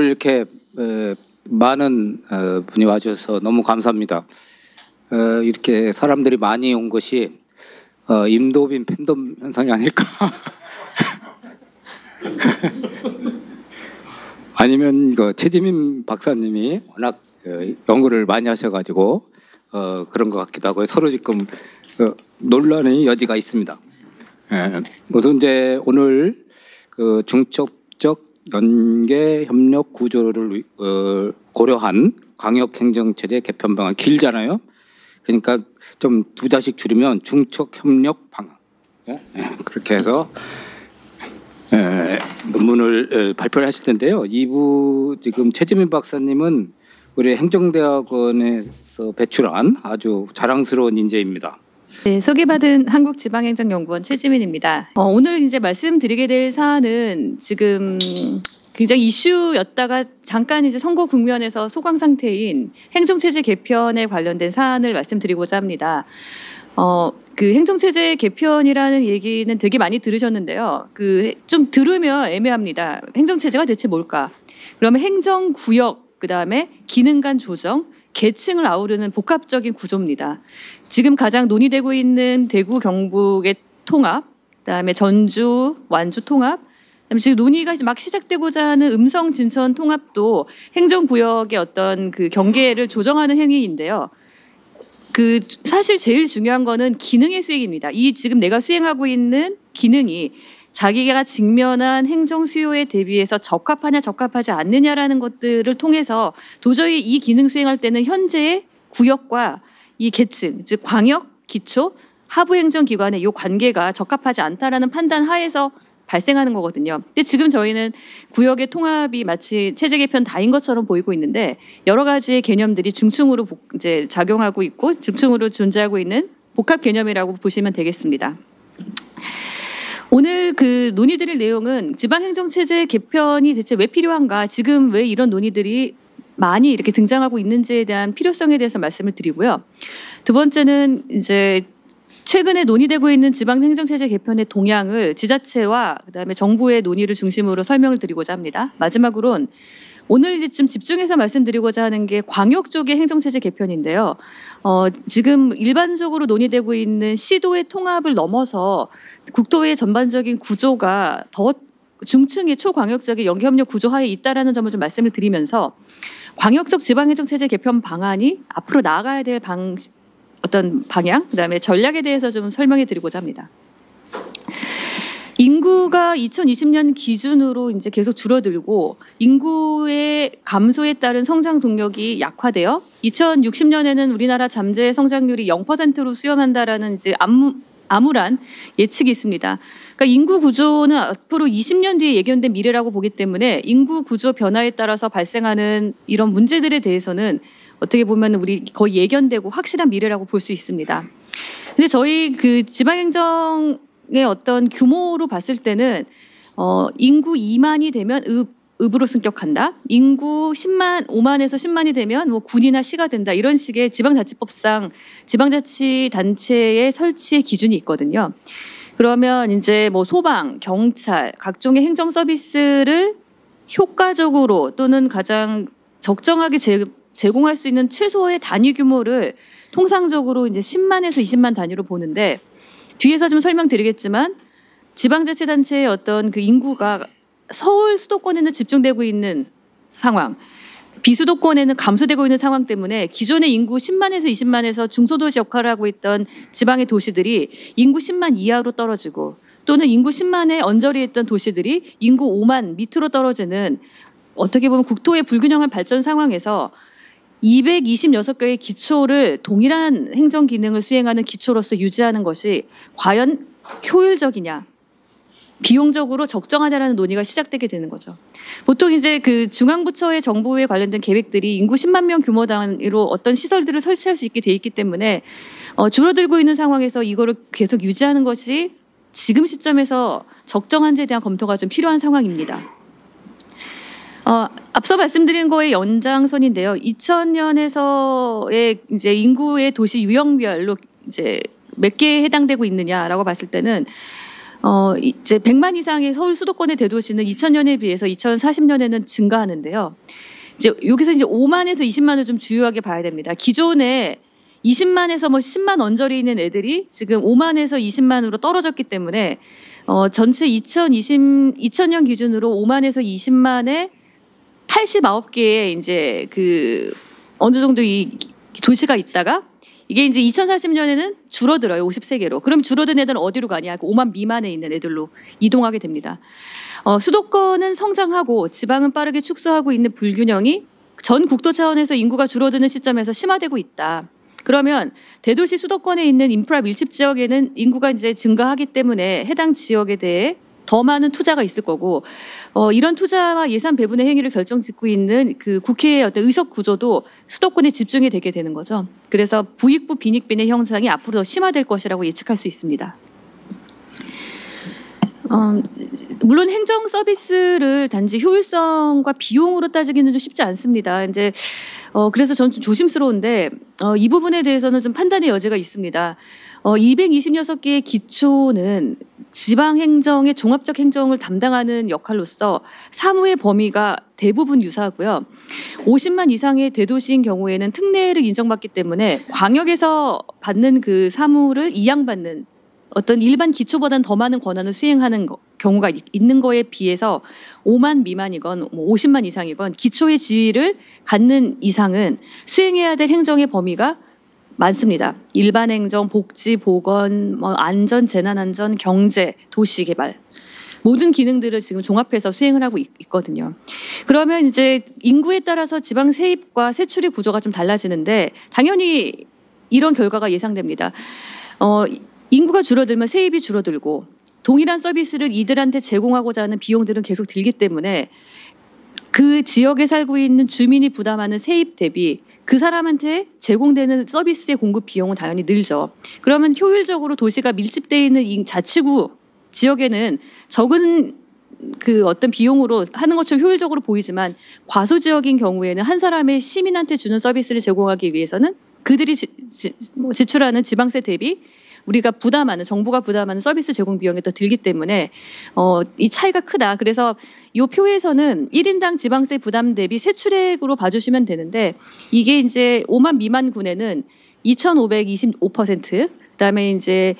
오늘 이렇게 많은 분이 와주셔서 너무 감사합니다. 이렇게 사람들이 많이 온 것이 임도빈 팬덤 현상이 아닐까? 아니면 최지민 박사님이 워낙 연구를 많이 하셔가지고 그런 것 같기도 하고요. 서로 지금 논란의 여지가 있습니다. 우선 이제 오늘 중첩적 연계 협력 구조를 고려한 광역행정체제 개편 방안 길잖아요. 그러니까 좀 두 자씩 줄이면 중첩 협력 방안. 그렇게 해서 논문을 발표를 하실 텐데요. 2부 지금 최지민 박사님은 우리 행정대학원에서 배출한 아주 자랑스러운 인재입니다. 네, 소개받은 한국지방행정연구원 최지민입니다. 오늘 이제 말씀드리게 될 사안은 지금 굉장히 이슈였다가 잠깐 이제 선거 국면에서 소강 상태인 행정체제 개편에 관련된 사안을 말씀드리고자 합니다. 그 행정체제 개편이라는 얘기는 되게 많이 들으셨는데요. 좀 들으면 애매합니다. 행정체제가 대체 뭘까? 그러면 행정구역, 그다음에 기능 간 조정, 계층을 아우르는 복합적인 구조입니다. 지금 가장 논의되고 있는 대구, 경북의 통합, 그다음에 전주, 완주 통합, 그다음에 지금 논의가 막 시작되고자 하는 음성, 진천 통합도 행정구역의 어떤 그 경계를 조정하는 행위인데요. 사실 제일 중요한 거는 기능의 수행입니다. 이 지금 내가 수행하고 있는 기능이 자기가 직면한 행정 수요에 대비해서 적합하냐 적합하지 않느냐라는 것들을 통해서 도저히 이 기능 수행할 때는 현재의 구역과 이 계층, 즉 광역, 기초, 하부 행정기관의 이 관계가 적합하지 않다라는 판단 하에서 발생하는 거거든요. 근데 지금 저희는 구역의 통합이 마치 체제 개편 다인 것처럼 보이고 있는데 여러 가지의 개념들이 중층으로 이제 작용하고 있고 중층으로 존재하고 있는 복합 개념이라고 보시면 되겠습니다. 오늘 논의드릴 내용은 지방행정체제 개편이 대체 왜 필요한가, 지금 왜 이런 논의들이 많이 이렇게 등장하고 있는지에 대한 필요성에 대해서 말씀을 드리고요. 두 번째는 이제 최근에 논의되고 있는 지방행정체제 개편의 동향을 지자체와 그다음에 정부의 논의를 중심으로 설명을 드리고자 합니다. 마지막으로는 오늘 이제 좀 집중해서 말씀드리고자 하는 게 광역 쪽의 행정체제 개편인데요. 지금 일반적으로 논의되고 있는 시도의 통합을 넘어서 국토의 전반적인 구조가 더 중층의 초광역적인 연계협력 구조하에 있다라는 점을 좀 말씀을 드리면서 광역적 지방행정체제 개편 방안이 앞으로 나아가야 될 어떤 방향, 그다음에 전략에 대해서 좀 설명해 드리고자 합니다. 인구가 2020년 기준으로 이제 계속 줄어들고 인구의 감소에 따른 성장 동력이 약화되어 2060년에는 우리나라 잠재 성장률이 0%로 수렴한다라는 이제 암울한 예측이 있습니다. 그러니까 인구 구조는 앞으로 20년 뒤에 예견된 미래라고 보기 때문에 인구 구조 변화에 따라서 발생하는 이런 문제들에 대해서는 어떻게 보면 우리 거의 예견되고 확실한 미래라고 볼 수 있습니다. 근데 저희 지방행정의 어떤 규모로 봤을 때는 인구 2만이 되면 읍으로 승격한다. 인구 5만에서 10만이 되면 뭐 군이나 시가 된다. 이런 식의 지방자치법상 지방자치단체의 설치의 기준이 있거든요. 그러면 이제 뭐 소방, 경찰, 각종의 행정 서비스를 효과적으로 또는 가장 적정하게 제공할 수 있는 최소의 단위 규모를 통상적으로 이제 10만에서 20만 단위로 보는데 뒤에서 좀 설명드리겠지만 지방자치단체의 어떤 인구가 서울 수도권에는 집중되고 있는 상황, 비수도권에는 감소되고 있는 상황 때문에 기존의 인구 10만에서 20만에서 중소도시 역할을 하고 있던 지방의 도시들이 인구 10만 이하로 떨어지고 또는 인구 10만에 언저리에 있던 도시들이 인구 5만 밑으로 떨어지는 어떻게 보면 국토의 불균형한 발전 상황에서 226개의 기초를 동일한 행정 기능을 수행하는 기초로서 유지하는 것이 과연 효율적이냐, 비용적으로 적정하냐라는 논의가 시작되게 되는 거죠. 보통 이제 중앙부처의 정부에 관련된 계획들이 인구 10만 명 규모 단위로 어떤 시설들을 설치할 수 있게 돼 있기 때문에 줄어들고 있는 상황에서 이거를 계속 유지하는 것이 지금 시점에서 적정한지에 대한 검토가 좀 필요한 상황입니다. 앞서 말씀드린 거의 연장선인데요. 2000년에서의 이제 인구의 도시 유형별로 이제 몇 개에 해당되고 있느냐라고 봤을 때는 이제 100만 이상의 서울 수도권의 대도시는 2000년에 비해서 2040년에는 증가하는데요. 이제 여기서 이제 5만에서 20만을 좀 주요하게 봐야 됩니다. 기존에 20만에서 뭐 10만 언저리 있는 애들이 지금 5만에서 20만으로 떨어졌기 때문에 전체 2000년 기준으로 5만에서 20만에 89개의 이제 그 어느 정도 이 도시가 있다가 이게 이제 2040년에는 줄어들어요. 53개로. 그럼 줄어든 애들은 어디로 가냐? 5만 미만에 있는 애들로 이동하게 됩니다. 수도권은 성장하고 지방은 빠르게 축소하고 있는 불균형이 전 국토 차원에서 인구가 줄어드는 시점에서 심화되고 있다. 그러면 대도시 수도권에 있는 인프라 밀집 지역에는 인구가 이제 증가하기 때문에 해당 지역에 대해 더 많은 투자가 있을 거고 이런 투자와 예산 배분의 행위를 결정짓고 있는 그 국회의 어떤 의석 구조도 수도권에 집중이 되게 되는 거죠. 그래서 부익부 빈익빈의 형상이 앞으로 더 심화될 것이라고 예측할 수 있습니다. 물론 행정 서비스를 단지 효율성과 비용으로 따지기는 좀 쉽지 않습니다. 이제 그래서 저는 좀 조심스러운데 이 부분에 대해서는 좀 판단의 여지가 있습니다. 226개의 기초는 지방 행정의 종합적 행정을 담당하는 역할로서 사무의 범위가 대부분 유사하고요. 50만 이상의 대도시인 경우에는 특례를 인정받기 때문에 광역에서 받는 그 사무를 이양받는 어떤 일반 기초보다는 더 많은 권한을 수행하는 경우가 있는 거에 비해서 5만 미만이건 50만 이상이건 기초의 지위를 갖는 이상은 수행해야 될 행정의 범위가 많습니다. 일반 행정, 복지, 보건, 안전, 재난안전, 경제, 도시개발 모든 기능들을 지금 종합해서 수행을 하고 있거든요. 그러면 이제 인구에 따라서 지방 세입과 세출의 구조가 좀 달라지는데 당연히 이런 결과가 예상됩니다. 인구가 줄어들면 세입이 줄어들고 동일한 서비스를 이들한테 제공하고자 하는 비용들은 계속 들기 때문에 그 지역에 살고 있는 주민이 부담하는 세입 대비 그 사람한테 제공되는 서비스의 공급 비용은 당연히 늘죠. 그러면 효율적으로 도시가 밀집되어 있는 자치구 지역에는 적은 그 어떤 비용으로 하는 것처럼 효율적으로 보이지만 과소 지역인 경우에는 한 사람의 시민한테 주는 서비스를 제공하기 위해서는 그들이 지출하는 지방세 대비 우리가 부담하는 정부가 부담하는 서비스 제공 비용이 더 들기 때문에 이 차이가 크다. 그래서 이 표에서는 1인당 지방세 부담 대비 세출액으로 봐주시면 되는데 이게 이제 5만 미만 군에는 2,525%, 그다음에 이제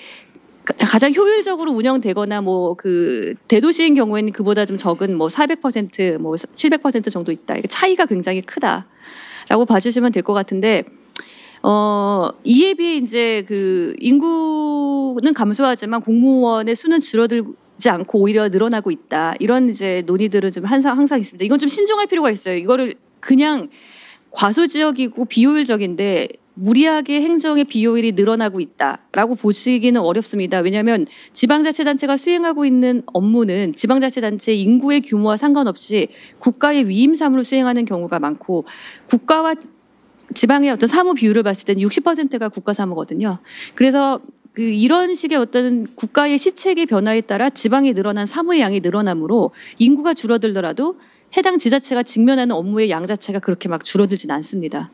가장 효율적으로 운영되거나 뭐 그 대도시인 경우에는 그보다 좀 적은 뭐 400%, 뭐 700% 정도 있다. 차이가 굉장히 크다라고 봐주시면 될 것 같은데. 이에 비해 이제 그 인구는 감소하지만 공무원의 수는 줄어들지 않고 오히려 늘어나고 있다. 이런 이제 논의들은 좀 항상 있습니다. 이건 좀 신중할 필요가 있어요. 이거를 그냥 과소 지역이고 비효율적인데 무리하게 행정의 비효율이 늘어나고 있다라고 보시기는 어렵습니다. 왜냐하면 지방자치단체가 수행하고 있는 업무는 지방자치단체 인구의 규모와 상관없이 국가의 위임 사무를 수행하는 경우가 많고 국가와 지방의 어떤 사무 비율을 봤을 때는 60%가 국가 사무거든요. 그래서 이런 식의 어떤 국가의 시책의 변화에 따라 지방에 늘어난 사무의 양이 늘어나므로 인구가 줄어들더라도 해당 지자체가 직면하는 업무의 양 자체가 그렇게 막 줄어들진 않습니다.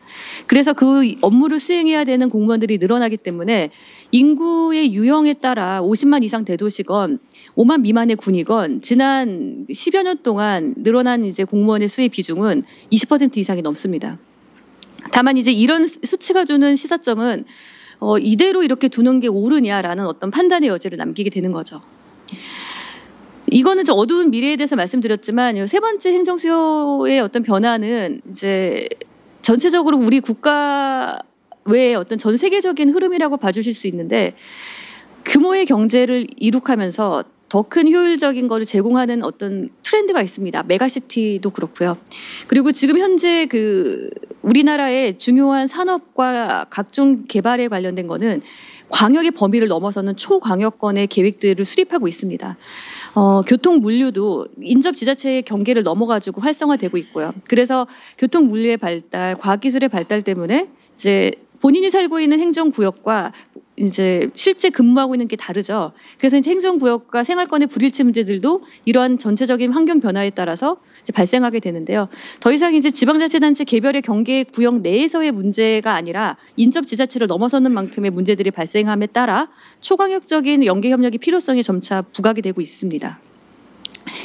그래서 그 업무를 수행해야 되는 공무원들이 늘어나기 때문에 인구의 유형에 따라 50만 이상 대도시건 5만 미만의 군이건 지난 10여 년 동안 늘어난 이제 공무원의 수의 비중은 20% 이상이 넘습니다. 다만 이제 이런 수치가 주는 시사점은 이대로 이렇게 두는 게 옳으냐라는 어떤 판단의 여지를 남기게 되는 거죠. 이거는 좀 어두운 미래에 대해서 말씀드렸지만 세 번째 행정 수요의 어떤 변화는 이제 전체적으로 우리 국가 외의 어떤 전 세계적인 흐름이라고 봐주실 수 있는데 규모의 경제를 이룩하면서 더 큰 효율적인 거를 제공하는 어떤 트렌드가 있습니다. 메가시티도 그렇고요. 그리고 지금 현재 그 우리나라의 중요한 산업과 각종 개발에 관련된 거는 광역의 범위를 넘어서는 초광역권의 계획들을 수립하고 있습니다. 교통 물류도 인접 지자체의 경계를 넘어가지고 활성화되고 있고요. 그래서 교통 물류의 발달, 과학기술의 발달 때문에 이제 본인이 살고 있는 행정구역과 이제 실제 근무하고 있는 게 다르죠. 그래서 이제 행정구역과 생활권의 불일치 문제들도 이러한 전체적인 환경 변화에 따라서 이제 발생하게 되는데요. 더 이상 이제 지방자치단체 개별의 경계 구역 내에서의 문제가 아니라 인접 지자체를 넘어서는 만큼의 문제들이 발생함에 따라 초광역적인 연계 협력의 필요성이 점차 부각이 되고 있습니다.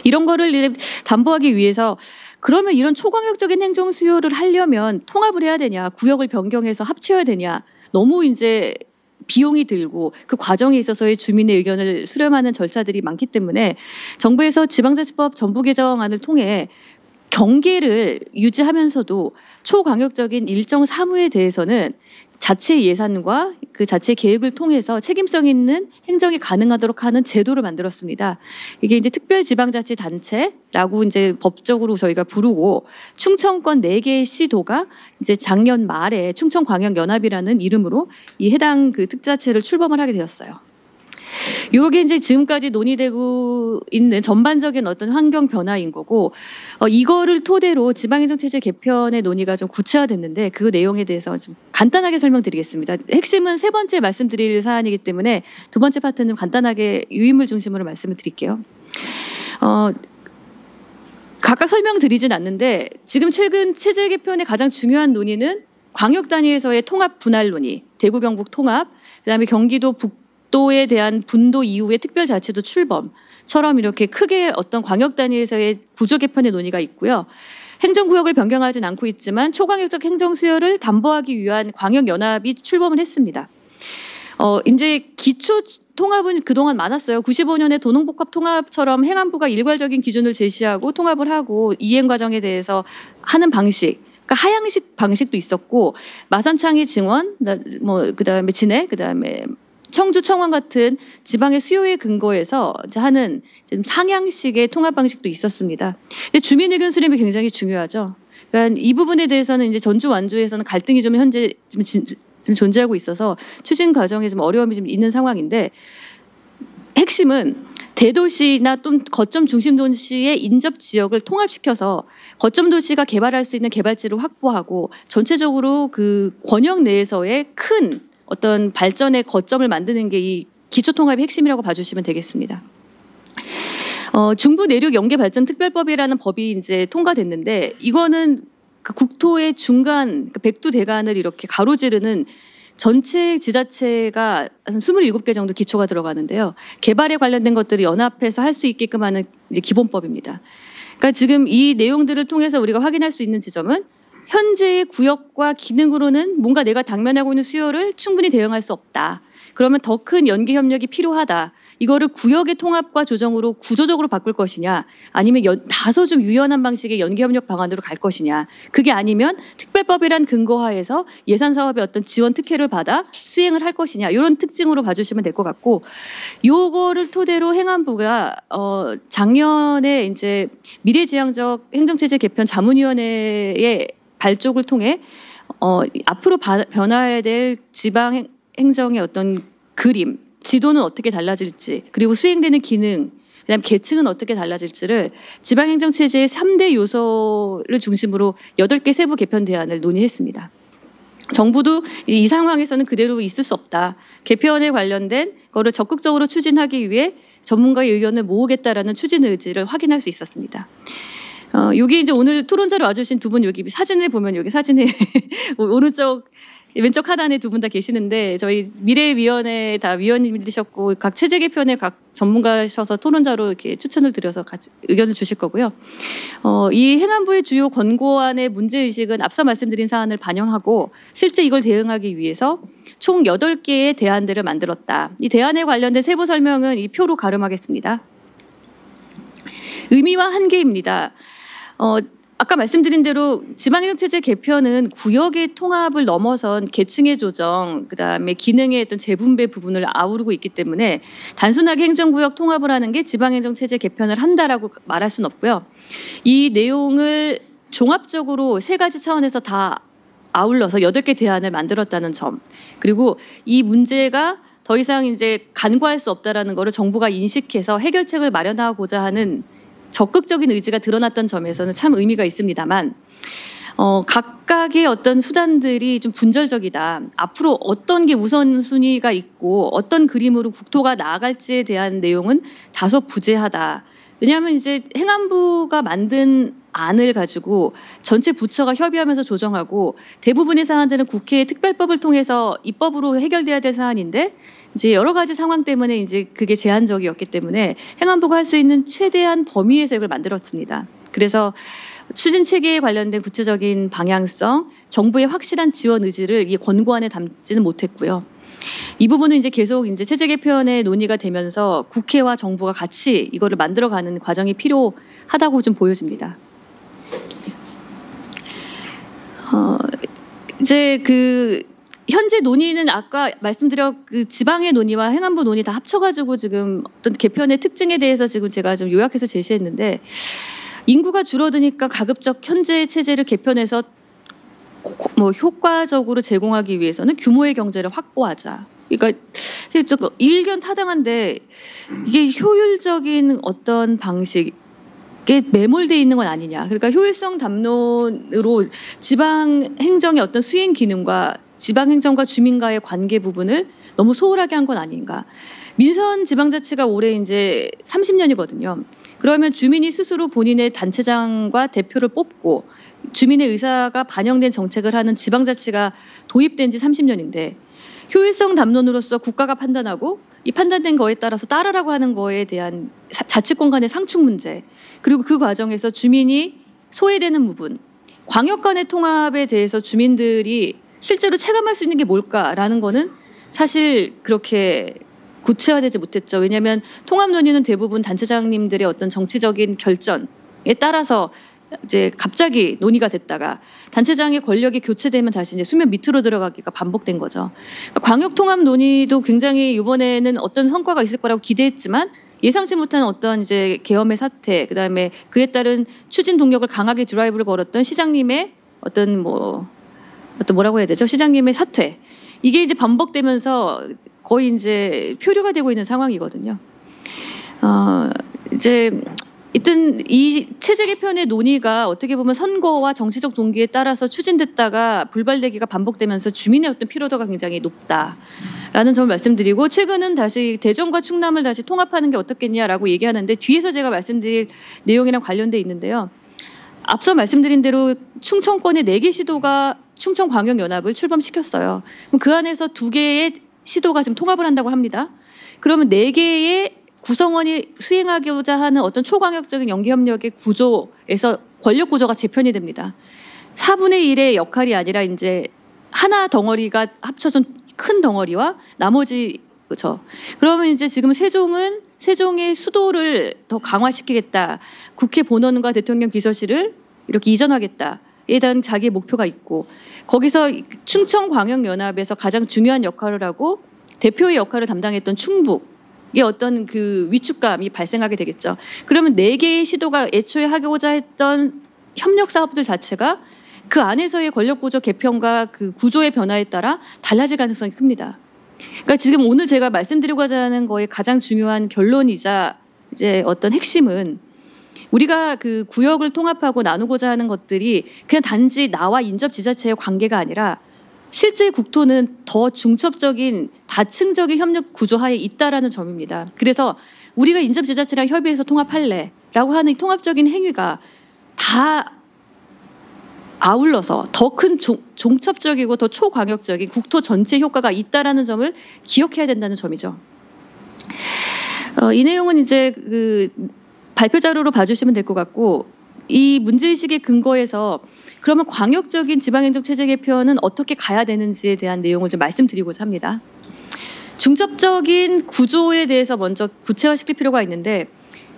이런 거를 이제 담보하기 위해서 그러면 이런 초광역적인 행정 수요를 하려면 통합을 해야 되냐, 구역을 변경해서 합쳐야 되냐, 너무 이제 비용이 들고 그 과정에 있어서의 주민의 의견을 수렴하는 절차들이 많기 때문에 정부에서 지방자치법 전부 개정안을 통해 경계를 유지하면서도 초광역적인 일정 사무에 대해서는 자체 예산과 그 자체 계획을 통해서 책임성 있는 행정이 가능하도록 하는 제도를 만들었습니다. 이게 이제 특별지방자치단체라고 이제 법적으로 저희가 부르고 충청권 4개의 시도가 이제 작년 말에 충청광역연합이라는 이름으로 이 해당 그 특자체를 출범을 하게 되었어요. 요게 이제 지금까지 논의되고 있는 전반적인 어떤 환경 변화인 거고, 이거를 토대로 지방행정체제 개편의 논의가 좀 구체화됐는데 그 내용에 대해서 좀 간단하게 설명드리겠습니다. 핵심은 3번째 말씀드릴 사안이기 때문에 2번째 파트는 간단하게 유인물 중심으로 말씀을 드릴게요. 각각 설명드리진 않는데 지금 최근 체제 개편의 가장 중요한 논의는 광역 단위에서의 통합 분할 논의, 대구 경북 통합, 그다음에 경기도 북도에 대한 분도 이후의 특별자치도 출범처럼 이렇게 크게 어떤 광역 단위에서의 구조 개편의 논의가 있고요. 행정구역을 변경하진 않고 있지만 초광역적 행정 수요를 담보하기 위한 광역연합이 출범을 했습니다. 이제 기초 통합은 그동안 많았어요. 95년에 도농복합 통합처럼 행안부가 일괄적인 기준을 제시하고 통합을 하고 이행 과정에 대해서 하는 방식, 그러니까 하향식 방식도 있었고 마산창의 증원, 그다음에 진해, 그다음에 청주, 청원 같은 지방의 수요에 근거해서 하는 상향식의 통합 방식도 있었습니다. 근데 주민 의견 수렴이 굉장히 중요하죠. 그러니까 이 부분에 대해서는 이제 전주, 완주에서는 갈등이 좀 현재 좀 존재하고 있어서 추진 과정에 좀 어려움이 좀 있는 상황인데 핵심은 대도시나 또 거점 중심 도시의 인접 지역을 통합시켜서 거점 도시가 개발할 수 있는 개발지를 확보하고 전체적으로 그 권역 내에서의 큰 어떤 발전의 거점을 만드는 게 이 기초통합의 핵심이라고 봐주시면 되겠습니다. 중부 내륙 연계 발전 특별법이라는 법이 이제 통과됐는데 이거는 그 국토의 중간 그 백두 대간을 이렇게 가로지르는 전체 지자체가 한 27개 정도 기초가 들어가는데요. 개발에 관련된 것들을 연합해서 할 수 있게끔 하는 이제 기본법입니다. 그러니까 지금 이 내용들을 통해서 우리가 확인할 수 있는 지점은 현재의 구역과 기능으로는 뭔가 내가 당면하고 있는 수요를 충분히 대응할 수 없다. 그러면 더 큰 연계 협력이 필요하다. 이거를 구역의 통합과 조정으로 구조적으로 바꿀 것이냐 아니면 다소 좀 유연한 방식의 연계 협력 방안으로 갈 것이냐. 그게 아니면 특별법이란 근거하에서 예산 사업의 어떤 지원 특혜를 받아 수행을 할 것이냐. 이런 특징으로 봐주시면 될 것 같고 요거를 토대로 행안부가 작년에 이제 미래지향적 행정체제 개편 자문위원회의 발족을 통해 앞으로 변화해야 될 지방 행정의 어떤 그림, 지도는 어떻게 달라질지, 그리고 수행되는 기능, 그다음 계층은 어떻게 달라질지를 지방행정체제의 3대 요소를 중심으로 8개 세부 개편 대안을 논의했습니다. 정부도 이 상황에서는 그대로 있을 수 없다. 개편에 관련된 거를 적극적으로 추진하기 위해 전문가의 의견을 모으겠다라는 추진 의지를 확인할 수 있었습니다. 여기 이제 오늘 토론자로 와주신 두 분 여기 사진을 보면 여기 사진에 오른쪽 왼쪽 하단에 두 분 다 계시는데 저희 미래위원회 다 위원님이셨고 각 체제 개편에 각 전문가셔서 토론자로 이렇게 추천을 드려서 같이 의견을 주실 거고요. 이 행안부의 주요 권고안의 문제의식은 앞서 말씀드린 사안을 반영하고 실제 이걸 대응하기 위해서 총 8개의 대안들을 만들었다. 이 대안에 관련된 세부 설명은 이 표로 가름하겠습니다. 의미와 한계입니다. 아까 말씀드린 대로 지방행정체제 개편은 구역의 통합을 넘어선 계층의 조정, 그다음에 기능의 어떤 재분배 부분을 아우르고 있기 때문에 단순하게 행정구역 통합을 하는 게 지방행정체제 개편을 한다라고 말할 수는 없고요. 이 내용을 종합적으로 3가지 차원에서 다 아울러서 8개 대안을 만들었다는 점, 그리고 이 문제가 더 이상 이제 간과할 수 없다라는 것을 정부가 인식해서 해결책을 마련하고자 하는 적극적인 의지가 드러났던 점에서는 참 의미가 있습니다만 각각의 어떤 수단들이 좀 분절적이다. 앞으로 어떤 게 우선순위가 있고 어떤 그림으로 국토가 나아갈지에 대한 내용은 다소 부재하다. 왜냐하면 이제 행안부가 만든 안을 가지고 전체 부처가 협의하면서 조정하고 대부분의 사안들은 국회의 특별법을 통해서 입법으로 해결돼야 될 사안인데 이제 여러 가지 상황 때문에 이제 그게 제한적이었기 때문에 행안부가 할 수 있는 최대한 범위에서 이걸 만들었습니다. 그래서 추진 체계에 관련된 구체적인 방향성, 정부의 확실한 지원 의지를 이 권고안에 담지는 못했고요. 이 부분은 이제 계속 이제 체제 개편의 논의가 되면서 국회와 정부가 같이 이거를 만들어가는 과정이 필요하다고 좀 보여집니다. 이제 그 현재 논의는 아까 말씀드린 그 지방의 논의와 행안부 논의 다 합쳐가지고 지금 어떤 개편의 특징에 대해서 지금 제가 좀 요약해서 제시했는데 인구가 줄어드니까 가급적 현재 체제를 개편해서 뭐 효과적으로 제공하기 위해서는 규모의 경제를 확보하자. 그러니까 일견 타당한데 이게 효율적인 어떤 방식에 매몰돼 있는 건 아니냐. 그러니까 효율성 담론으로 지방 행정의 어떤 수행 기능과 지방 행정과 주민과의 관계 부분을 너무 소홀하게 한 건 아닌가. 민선 지방자치가 올해 이제 30년이거든요. 그러면 주민이 스스로 본인의 단체장과 대표를 뽑고 주민의 의사가 반영된 정책을 하는 지방자치가 도입된 지 30년인데 효율성 담론으로서 국가가 판단하고 이 판단된 거에 따라서 따르라고 하는 거에 대한 자치권 간의 상충 문제 그리고 그 과정에서 주민이 소외되는 부분 광역 간의 통합에 대해서 주민들이 실제로 체감할 수 있는 게 뭘까라는 거는 사실 그렇게 구체화되지 못했죠. 왜냐하면 통합 논의는 대부분 단체장님들의 어떤 정치적인 결정에 따라서 이제 갑자기 논의가 됐다가 단체장의 권력이 교체되면 다시 이제 수면 밑으로 들어가기가 반복된 거죠. 광역 통합 논의도 굉장히 이번에는 어떤 성과가 있을 거라고 기대했지만 예상치 못한 어떤 이제 계엄의 사태, 그다음에 그에 따른 추진 동력을 강하게 드라이브를 걸었던 시장님의 뭐라고 해야 되죠? 시장님의 사퇴. 이게 이제 반복되면서 거의 이제 표류가 되고 있는 상황이거든요. 이제 이든 이 체제 개편의 논의가 어떻게 보면 선거와 정치적 동기에 따라서 추진됐다가 불발되기가 반복되면서 주민의 어떤 피로도가 굉장히 높다라는 점을 말씀드리고 최근은 다시 대전과 충남을 다시 통합하는 게 어떻겠냐라고 얘기하는데 뒤에서 제가 말씀드릴 내용이랑 관련돼 있는데요. 앞서 말씀드린 대로 충청권의 4개 시도가 충청광역연합을 출범시켰어요. 그럼 그 안에서 2개의 시도가 지금 통합을 한다고 합니다. 그러면 4개의 구성원이 수행하고자 하는 어떤 초광역적인 연계협력의 구조에서 권력 구조가 재편이 됩니다. 4분의 1의 역할이 아니라 이제 하나 덩어리가 합쳐진 큰 덩어리와 나머지 그렇죠. 그러면 이제 지금 세종의 수도를 더 강화시키겠다. 국회 본원과 대통령 비서실을 이렇게 이전하겠다에 대한 자기의 목표가 있고 거기서 충청광역연합에서 가장 중요한 역할을 하고 대표의 역할을 담당했던 충북의 어떤 그 위축감이 발생하게 되겠죠. 그러면 4개의 시도가 애초에 하고자 했던 협력 사업들 자체가 그 안에서의 권력구조 개편과 그 구조의 변화에 따라 달라질 가능성이 큽니다. 그러니까 지금 오늘 제가 말씀드리고자 하는 거의 가장 중요한 결론이자 이제 어떤 핵심은 우리가 그 구역을 통합하고 나누고자 하는 것들이 그냥 단지 나와 인접 지자체의 관계가 아니라 실제 국토는 더 중첩적인 다층적인 협력 구조하에 있다라는 점입니다. 그래서 우리가 인접 지자체랑 협의해서 통합할래라고 하는 이 통합적인 행위가 다 아울러서 더 큰 종첩적이고 더 초광역적인 국토 전체 효과가 있다라는 점을 기억해야 된다는 점이죠. 이 내용은 이제 그 발표 자료로 봐주시면 될 것 같고 이 문제의식의 근거에서 그러면 광역적인 지방행정체제 개편은 어떻게 가야 되는지에 대한 내용을 좀 말씀드리고자 합니다. 중첩적인 구조에 대해서 먼저 구체화시킬 필요가 있는데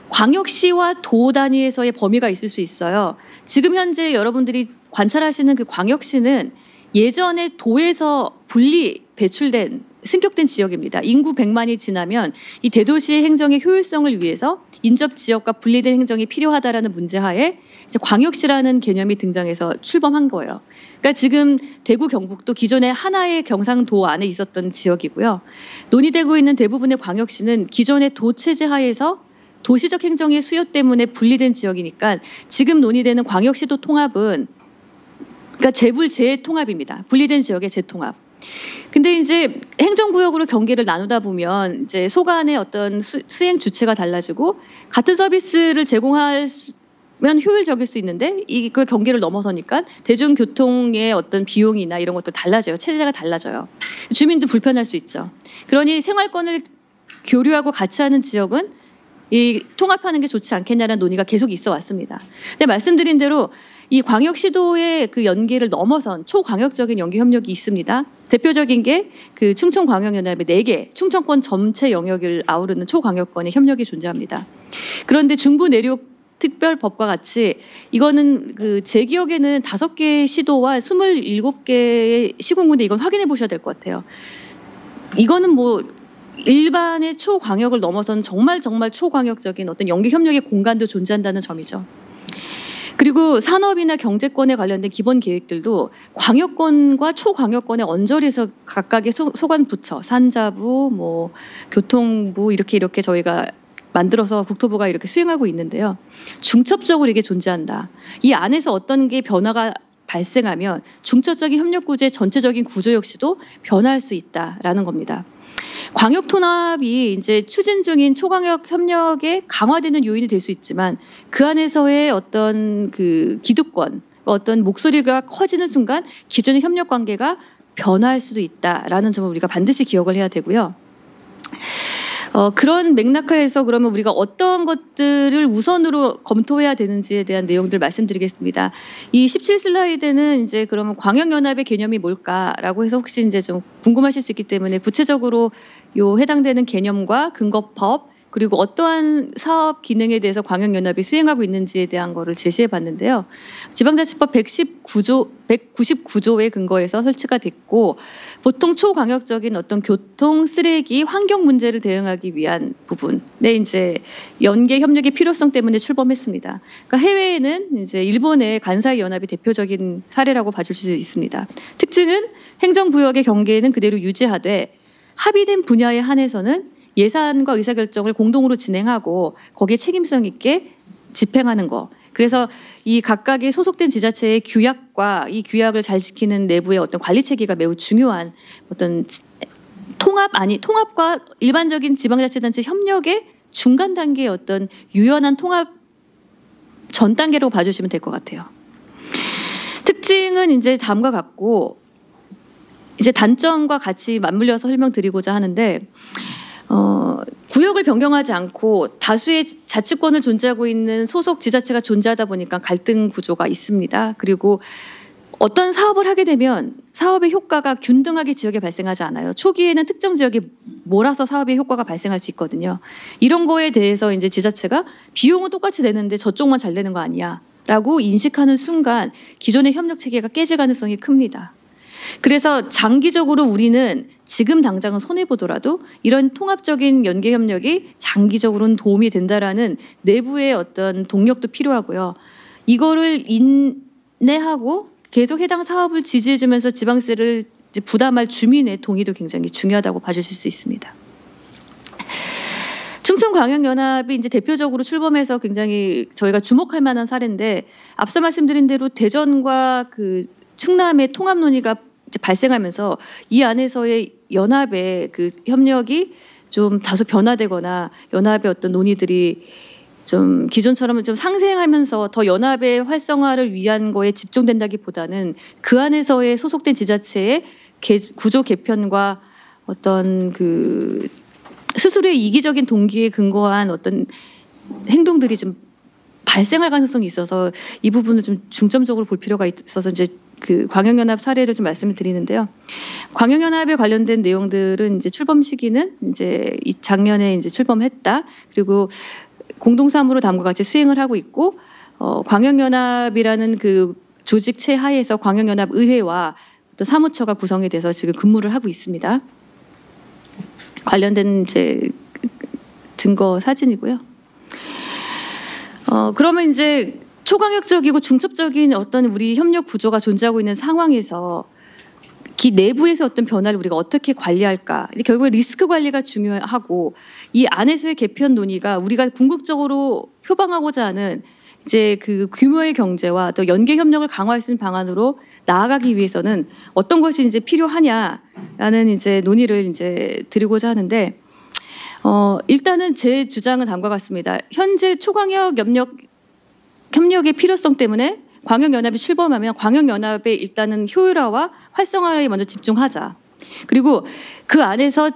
광역시와 도 단위에서의 범위가 있을 수 있어요. 지금 현재 여러분들이 관찰하시는 그 광역시는 예전에 도에서 배출된 승격된 지역입니다. 인구 100만이 지나면 이 대도시의 행정의 효율성을 위해서 인접 지역과 분리된 행정이 필요하다라는 문제하에 이제 광역시라는 개념이 등장해서 출범한 거예요. 그러니까 지금 대구 경북도 기존에 하나의 경상도 안에 있었던 지역이고요. 논의되고 있는 대부분의 광역시는 기존의 도 체제 하에서 도시적 행정의 수요 때문에 분리된 지역이니까 지금 논의되는 광역시도 통합은 그러니까 재불 재통합입니다. 분리된 지역의 재통합. 근데 이제 행정구역으로 경계를 나누다 보면 이제 소간의 어떤 수행 주체가 달라지고 같은 서비스를 제공하면 효율적일 수 있는데 이걸 경계를 넘어서니까 대중교통의 어떤 비용이나 이런 것도 달라져요. 체제가 달라져요. 주민도 불편할 수 있죠. 그러니 생활권을 교류하고 같이 하는 지역은 이 통합하는 게 좋지 않겠냐는 논의가 계속 있어 왔습니다. 근데 말씀드린 대로 이 광역시도의 그 연계를 넘어선 초광역적인 연계 협력이 있습니다. 대표적인 게 그 충청광역연합의 4개 충청권 전체 영역을 아우르는 초광역권의 협력이 존재합니다. 그런데 중부 내륙 특별법과 같이 이거는 그 제 기억에는 5개 시도와 27개의 시군구인데 이건 확인해 보셔야 될 것 같아요. 이거는 뭐 일반의 초광역을 넘어선 정말 초광역적인 어떤 연계 협력의 공간도 존재한다는 점이죠. 그리고 산업이나 경제권에 관련된 기본 계획들도 광역권과 초광역권의 언저리에서 각각의 소관 부처, 산자부, 뭐 교통부 이렇게 저희가 만들어서 국토부가 이렇게 수행하고 있는데요. 중첩적으로 이게 존재한다. 이 안에서 어떤 게 변화가 발생하면 중첩적인 협력 구조의 전체적인 구조 역시도 변화할 수 있다라는 겁니다. 광역 통합이 이제 추진 중인 초광역 협력에 강화되는 요인이 될 수 있지만 그 안에서의 어떤 그 기득권, 어떤 목소리가 커지는 순간 기존의 협력 관계가 변화할 수도 있다라는 점을 우리가 반드시 기억을 해야 되고요. 그런 맥락하에서 그러면 우리가 어떤 것들을 우선으로 검토해야 되는지에 대한 내용들 말씀드리겠습니다. 이 17슬라이드는 이제 그러면 광역연합의 개념이 뭘까라고 해서 혹시 이제 좀 궁금하실 수 있기 때문에 구체적으로 요 해당되는 개념과 근거법 그리고 어떠한 사업 기능에 대해서 광역연합이 수행하고 있는지에 대한 거를 제시해 봤는데요. 지방자치법 199조의 근거에서 설치가 됐고 보통 초광역적인 어떤 교통, 쓰레기, 환경 문제를 대응하기 위한 부분에 이제 연계 협력의 필요성 때문에 출범했습니다. 그러니까 해외에는 이제 일본의 간사이 연합이 대표적인 사례라고 봐줄 수 있습니다. 특징은 행정구역의 경계는 그대로 유지하되 합의된 분야에 한해서는 예산과 의사결정을 공동으로 진행하고 거기에 책임성 있게 집행하는 거. 그래서 이 각각의 소속된 지자체의 규약과 이 규약을 잘 지키는 내부의 어떤 관리 체계가 매우 중요한 어떤 통합과 일반적인 지방자치단체 협력의 중간 단계의 어떤 유연한 통합 전 단계로 봐주시면 될 것 같아요. 특징은 이제 다음과 같고 이제 단점과 같이 맞물려서 설명드리고자 하는데 구역을 변경하지 않고 다수의 자치권을 존재하고 있는 소속 지자체가 존재하다 보니까 갈등 구조가 있습니다. 그리고 어떤 사업을 하게 되면 사업의 효과가 균등하게 지역에 발생하지 않아요. 초기에는 특정 지역에 몰아서 사업의 효과가 발생할 수 있거든요. 이런 거에 대해서 이제 지자체가 비용은 똑같이 내는데 저쪽만 잘 되는 거 아니야 라고 인식하는 순간 기존의 협력 체계가 깨질 가능성이 큽니다. 그래서 장기적으로 우리는 지금 당장은 손해보더라도 이런 통합적인 연계 협력이 장기적으로는 도움이 된다라는 내부의 어떤 동력도 필요하고요. 이거를 인내하고 계속 해당 사업을 지지해주면서 지방세를 부담할 주민의 동의도 굉장히 중요하다고 봐주실 수 있습니다. 충청광역연합이 이제 대표적으로 출범해서 굉장히 저희가 주목할 만한 사례인데 앞서 말씀드린 대로 대전과 그 충남의 통합 논의가 발생하면서 이 안에서의 연합의 그 협력이 좀 다소 변화되거나 연합의 어떤 논의들이 좀 기존처럼 좀 상생하면서 더 연합의 활성화를 위한 거에 집중된다기보다는 그 안에서의 소속된 지자체의 구조 개편과 어떤 그 스스로의 이기적인 동기에 근거한 어떤 행동들이 좀 발생할 가능성이 있어서 이 부분을 좀 중점적으로 볼 필요가 있어서 이제 그 광역연합 사례를 좀 말씀을 드리는데요. 광역연합에 관련된 내용들은 이제 출범 시기는 이제 작년에 이제 출범했다. 그리고 공동사무로 다음과 같이 수행을 하고 있고, 광역연합이라는 그 조직체 하에서 광역연합 의회와 또 사무처가 구성이 돼서 지금 근무를 하고 있습니다. 관련된 이제 증거 사진이고요. 그러면 이제 초광역적이고 중첩적인 어떤 우리 협력 구조가 존재하고 있는 상황에서 기 내부에서 어떤 변화를 우리가 어떻게 관리할까? 결국에 리스크 관리가 중요하고 이 안에서의 개편 논의가 우리가 궁극적으로 표방하고자 하는 이제 그 규모의 경제와 또 연계 협력을 강화할 수 있는 방안으로 나아가기 위해서는 어떤 것이 이제 필요하냐라는 이제 논의를 이제 드리고자 하는데, 일단은 제 주장은 다음과 같습니다. 현재 초광역 협력의 필요성 때문에 광역연합이 출범하면 광역연합의 일단은 효율화와 활성화에 먼저 집중하자. 그리고 그 안에서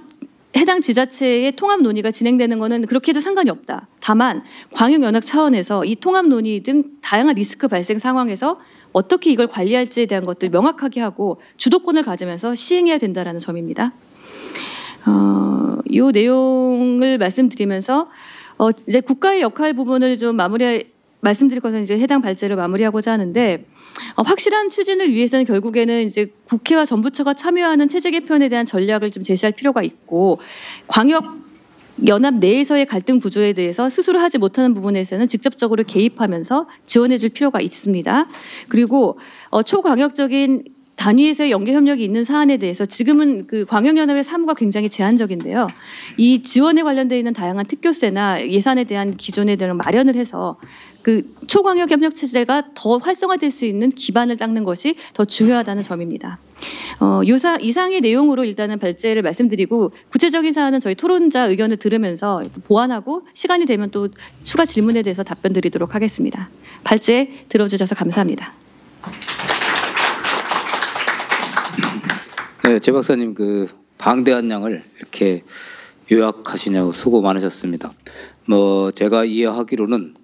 해당 지자체의 통합 논의가 진행되는 것은 그렇게 해도 상관이 없다. 다만 광역연합 차원에서 이 통합 논의 등 다양한 리스크 발생 상황에서 어떻게 이걸 관리할지에 대한 것들 명확하게 하고 주도권을 가지면서 시행해야 된다라는 점입니다. 이 내용을 말씀드리면서 이제 국가의 역할 부분을 좀 말씀드릴 것은 이제 해당 발제를 마무리하고자 하는데, 확실한 추진을 위해서는 결국에는 이제 국회와 정부처가 참여하는 체제 개편에 대한 전략을 좀 제시할 필요가 있고, 광역 연합 내에서의 갈등 구조에 대해서 스스로 하지 못하는 부분에서는 직접적으로 개입하면서 지원해줄 필요가 있습니다. 그리고 초광역적인 단위에서의 연계 협력이 있는 사안에 대해서 지금은 그 광역연합의 사무가 굉장히 제한적인데요. 이 지원에 관련되어 있는 다양한 특교세나 예산에 대한 기존에 대한 마련을 해서 그 초광역 협력 체제가 더 활성화될 수 있는 기반을 닦는 것이 더 중요하다는 점입니다. 이상의 내용으로 일단은 발제를 말씀드리고, 구체적인 사안은 저희 토론자 의견을 들으면서 보완하고 시간이 되면 또 추가 질문에 대해서 답변 드리도록 하겠습니다. 발제 들어주셔서 감사합니다. 네, 제 박사님 그 방대한 양을 이렇게 요약하시냐고 수고 많으셨습니다. 제가 이해하기로는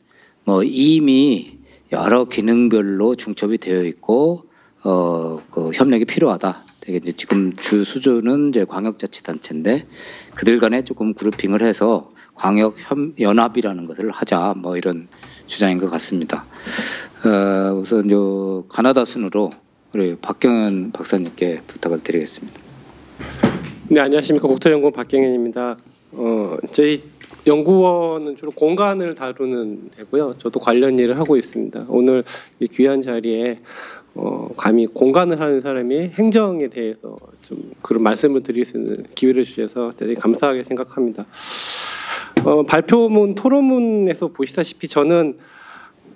이미 여러 기능별로 중첩이 되어 있고 그 협력이 필요하다. 되게 이제 지금 주 수준은 이제 광역자치단체인데 그들 간에 조금 그룹핑을 해서 광역 연합이라는 것을 하자, 이런 주장인 것 같습니다. 우선 가나다 순으로 우리 박경현 박사님께 부탁을 드리겠습니다. 네, 안녕하십니까. 국토연구원 박경현입니다. 저희 연구원은 주로 공간을 다루는 데고요. 저도 관련 일을 하고 있습니다. 오늘 이 귀한 자리에 감히 공간을 하는 사람이 행정에 대해서 좀 그런 말씀을 드릴 수 있는 기회를 주셔서 대단히 감사하게 생각합니다. 발표문 토론문에서 보시다시피 저는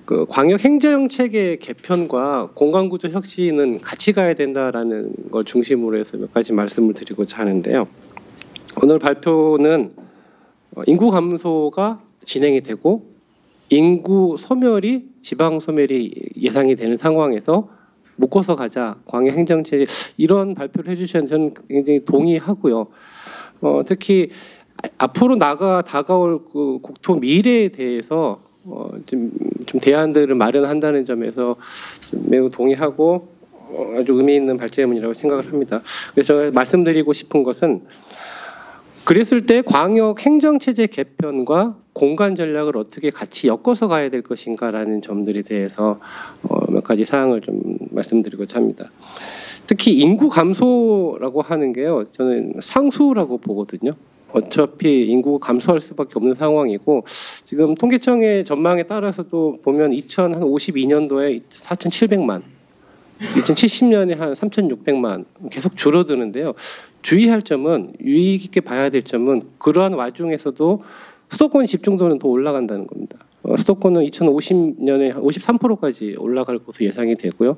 그 광역 행정 체계 개편과 공간 구조 혁신은 같이 가야 된다라는 걸 중심으로 해서 몇 가지 말씀을 드리고자 하는데요. 오늘 발표는 인구 감소가 진행이 되고 인구 소멸이 지방 소멸이 예상이 되는 상황에서 묶어서 가자, 광역 행정 체제, 이런 발표를 해주셨는데 저는 굉장히 동의하고요. 특히 앞으로 다가올 그 국토 미래에 대해서 좀 대안들을 마련한다는 점에서 좀 매우 동의하고 아주 의미 있는 발제문이라고 생각을 합니다. 그래서 제가 말씀드리고 싶은 것은, 그랬을 때 광역 행정체제 개편과 공간 전략을 어떻게 같이 엮어서 가야 될 것인가라는 점들에 대해서 몇 가지 사항을 좀 말씀드리고자 합니다. 특히 인구 감소라고 하는 게요, 저는 상수라고 보거든요. 어차피 인구가 감소할 수밖에 없는 상황이고, 지금 통계청의 전망에 따라서도 보면 2052년도에 4,700만, 2070년에 한 3,600만 계속 줄어드는데요. 주의할 점은, 유의 깊게 봐야 될 점은, 그러한 와중에서도 수도권 집중도는 더 올라간다는 겁니다. 수도권은 2050년에 53%까지 올라갈 것으로 예상이 되고요.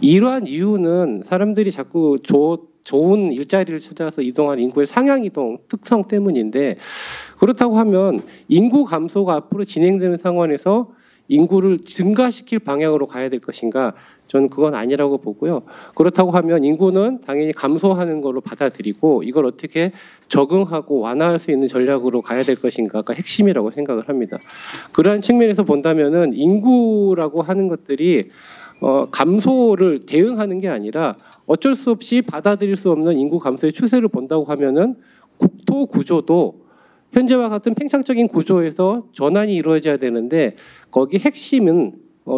이러한 이유는 사람들이 자꾸 좋은 일자리를 찾아서 이동하는 인구의 상향 이동 특성 때문인데, 그렇다고 하면 인구 감소가 앞으로 진행되는 상황에서 인구를 증가시킬 방향으로 가야 될 것인가? 저는 그건 아니라고 보고요. 그렇다고 하면 인구는 당연히 감소하는 걸로 받아들이고 이걸 어떻게 적응하고 완화할 수 있는 전략으로 가야 될 것인가가 핵심이라고 생각을 합니다. 그러한 측면에서 본다면은 인구라고 하는 것들이 감소를 대응하는 게 아니라 어쩔 수 없이 받아들일 수 없는 인구 감소의 추세를 본다고 하면은 국토 구조도 현재와 같은 팽창적인 구조에서 전환이 이루어져야 되는데, 거기 핵심은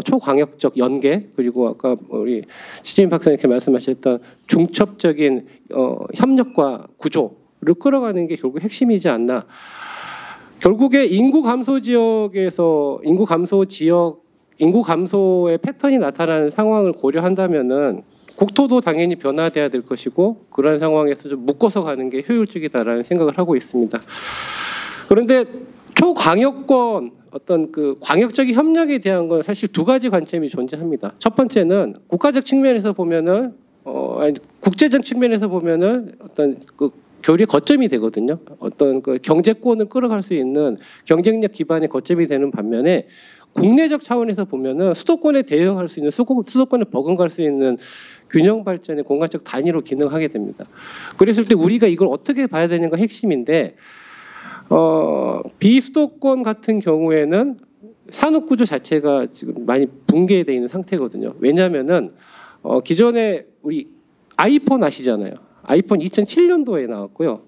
초광역적 연계, 그리고 아까 우리 시진 박사님께 말씀하셨던 중첩적인 협력과 구조를 끌어가는 게 결국 핵심이지 않나. 결국에 인구 감소의 패턴이 나타나는 상황을 고려한다면은 국토도 당연히 변화돼야 될 것이고, 그런 상황에서 좀 묶어서 가는 게 효율적이다라는 생각을 하고 있습니다. 그런데 초광역권 어떤 그 광역적인 협력에 대한 건 사실 두 가지 관점이 존재합니다. 첫 번째는 국가적 측면에서 보면은 국제적 측면에서 보면은 어떤 그 교류의 거점이 되거든요. 어떤 그 경제권을 끌어갈 수 있는 경쟁력 기반의 거점이 되는 반면에 국내적 차원에서 보면은 수도권에 대응할 수 있는 수도권에 버금갈 수 있는 균형 발전의 공간적 단위로 기능하게 됩니다. 그랬을 때 우리가 이걸 어떻게 봐야 되는가 핵심인데 비수도권 같은 경우에는 산업 구조 자체가 지금 많이 붕괴되어 있는 상태거든요. 왜냐하면은 기존에 우리 아이폰 아시잖아요. 아이폰 2007년도에 나왔고요.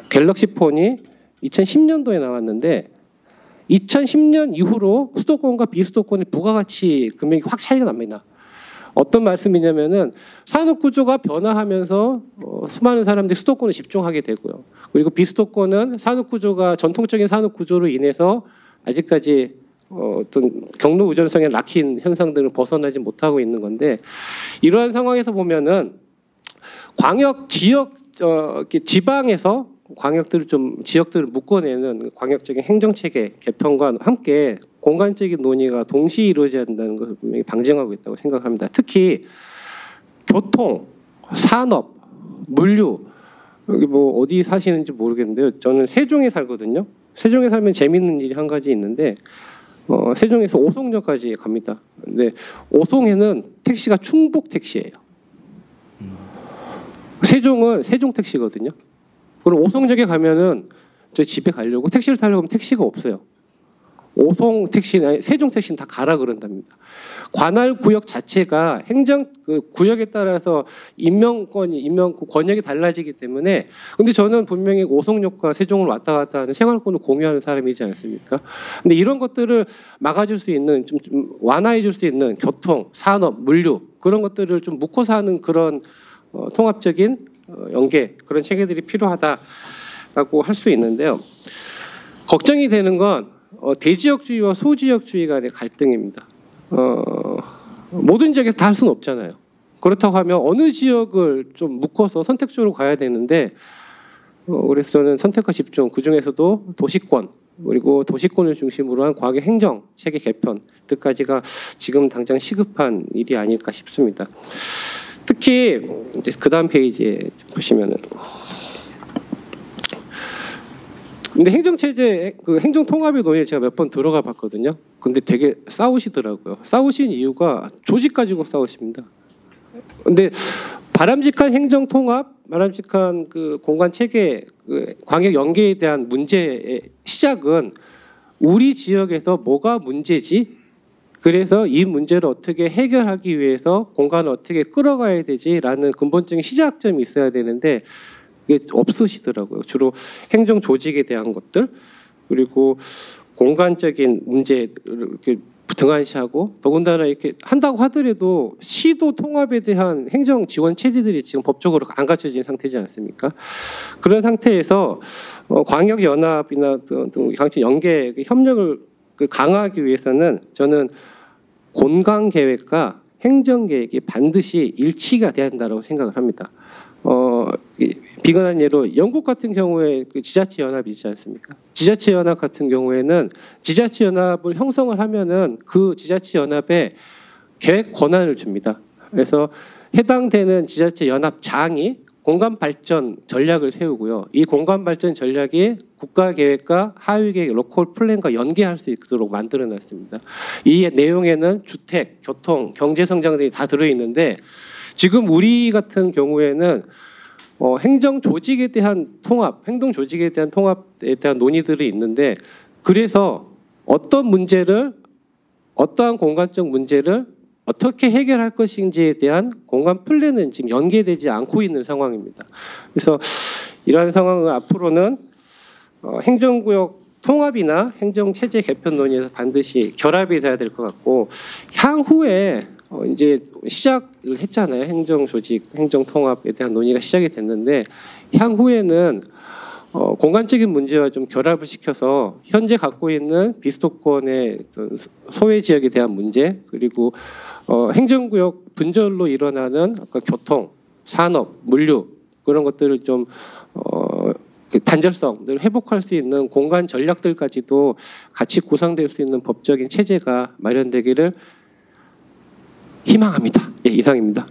갤럭시 폰이 2010년도에 나왔는데 2010년 이후로 수도권과 비수도권의 부가가치 금액이 확 차이가 납니다. 어떤 말씀이냐면은 산업 구조가 변화하면서 수많은 사람들이 수도권에 집중하게 되고요. 그리고 비수도권은 산업 구조가 전통적인 산업 구조로 인해서 아직까지 어떤 경로 의존성에 락힌 현상들을 벗어나지 못하고 있는 건데 이러한 상황에서 보면은 광역 지역 지방에서 광역들을 좀 지역들을 묶어내는 광역적인 행정체계 개편과 함께 공간적인 논의가 동시에 이루어져야 된다는 것을 분명히 방증하고 있다고 생각합니다. 특히 교통, 산업, 물류 여기 뭐 어디 사시는지 모르겠는데요. 저는 세종에 살거든요. 세종에 살면 재밌는 일이 한 가지 있는데 세종에서 오송역까지 갑니다. 근데 오송에는 택시가 충북 택시예요. 세종은 세종 택시거든요. 그리고 오송역에 가면은 저희 집에 가려고 택시를 타려고 하면 택시가 없어요. 오송 택시나 세종 택시는 다 가라 그런답니다. 관할 구역 자체가 행정 그 구역에 따라서 권역이 달라지기 때문에 근데 저는 분명히 오송역과 세종을 왔다 갔다 하는 생활권을 공유하는 사람이지 않습니까? 근데 이런 것들을 막아줄 수 있는 좀 완화해줄 수 있는 교통, 산업, 물류 그런 것들을 좀 묶고 사는 그런 통합적인 연계 그런 체계들이 필요하다라고 할 수 있는데요. 걱정이 되는 건 대지역주의와 소지역주의 간의 갈등입니다. 모든 지역에서 다 할 수는 없잖아요. 그렇다고 하면 어느 지역을 좀 묶어서 선택적으로 가야 되는데 그래서 저는 선택과 집중 그중에서도 도시권 그리고 도시권을 중심으로 한 과거 행정 체계 개편 등까지가 지금 당장 시급한 일이 아닐까 싶습니다. 특히 그 다음 페이지에 보시면은 근데 행정체제 그 행정통합의 논의를 제가 몇 번 들어가 봤거든요. 근데 되게 싸우시더라고요. 싸우신 이유가 조직 가지고 싸우십니다. 근데 바람직한 행정통합, 바람직한 그 공간체계, 그 광역 연계에 대한 문제의 시작은 우리 지역에서 뭐가 문제지? 그래서 이 문제를 어떻게 해결하기 위해서 공간을 어떻게 끌어가야 되지라는 근본적인 시작점이 있어야 되는데 그게 없으시더라고요. 주로 행정 조직에 대한 것들 그리고 공간적인 문제를 이렇게 등한시하고 더군다나 이렇게 한다고 하더라도 시도 통합에 대한 행정 지원 체제들이 지금 법적으로 안 갖춰진 상태지 않습니까? 그런 상태에서 광역 연합이나 강체 연계 협력을 강화하기 위해서는 저는 공간 계획과 행정 계획이 반드시 일치가 돼야 된다고 생각을 합니다. 비근한 예로 영국 같은 경우에 그 지자체 연합이 있지 않습니까? 지자체 연합 같은 경우에는 지자체 연합을 형성을 하면은 그 지자체 연합에 계획 권한을 줍니다. 그래서 해당되는 지자체 연합장이 공간 발전 전략을 세우고요. 이 공간 발전 전략이 국가 계획과 하위 계획, 로컬 플랜과 연계할 수 있도록 만들어 놨습니다. 이 내용에는 주택, 교통, 경제 성장 등이 다 들어 있는데 지금 우리 같은 경우에는 행정 조직에 대한 통합, 행동 조직에 대한 통합에 대한 논의들이 있는데 그래서 어떤 문제를 어떠한 공간적 문제를 어떻게 해결할 것인지에 대한 공간 플랜은 지금 연계되지 않고 있는 상황입니다. 그래서 이러한 상황은 앞으로는 행정구역 통합이나 행정체제 개편 논의에서 반드시 결합이 돼야 될 것 같고 향후에 이제 시작을 했잖아요. 행정조직, 행정통합에 대한 논의가 시작이 됐는데 향후에는 공간적인 문제와 좀 결합을 시켜서 현재 갖고 있는 비수도권의 소외 지역에 대한 문제 그리고 행정구역 분절로 일어나는 교통, 산업, 물류 그런 것들을 좀 그 단절성을 회복할 수 있는 공간 전략들까지도 같이 구상될 수 있는 법적인 체제가 마련되기를 희망합니다. 예, 이상입니다.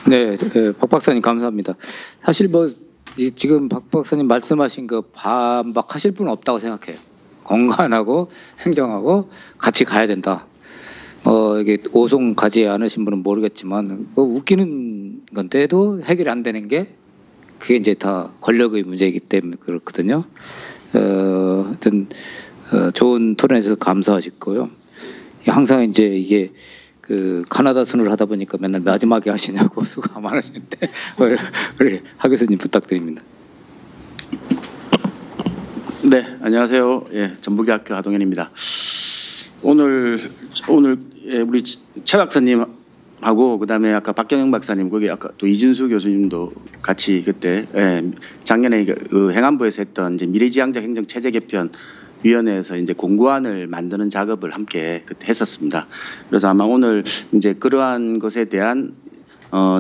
네, 박 박사님 감사합니다. 사실 뭐 지금 박 박사님 말씀하신 거 반박하실 분은 없다고 생각해요. 공간하고 행정하고 같이 가야 된다. 이게 오송 가지 않으신 분은 모르겠지만 웃기는 건데도 해결이 안 되는 게 그게 이제 다 권력의 문제이기 때문에 그렇거든요. 하여튼 좋은 토론에서 감사하시고요. 항상 이제 이게 그 카나다 순을 하다 보니까 맨날 마지막에 하시냐고 수고가 많으신데 우리 하 교수님 부탁드립니다. 네, 안녕하세요. 예, 전북대학교 하동현입니다. 오늘 우리 최 박사님하고 그다음에 아까 박경영 박사님 거기 아까 또 이진수 교수님도 같이 그때 작년에 그 행안부에서 했던 이제 미래지향적 행정 체제 개편 위원회에서 이제 공고안을 만드는 작업을 함께 그때 했었습니다. 그래서 아마 오늘 이제 그러한 것에 대한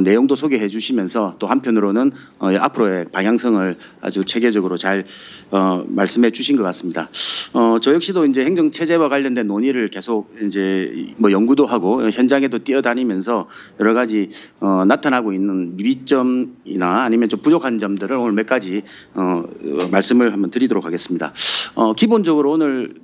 내용도 소개해 주시면서 또 한편으로는 앞으로의 방향성을 아주 체계적으로 잘 말씀해 주신 것 같습니다. 저 역시도 이제 행정 체제와 관련된 논의를 계속 이제 뭐 연구도 하고 현장에도 뛰어다니면서 여러 가지 나타나고 있는 미비점이나 아니면 좀 부족한 점들을 오늘 몇 가지 말씀을 한번 드리도록 하겠습니다. 기본적으로 오늘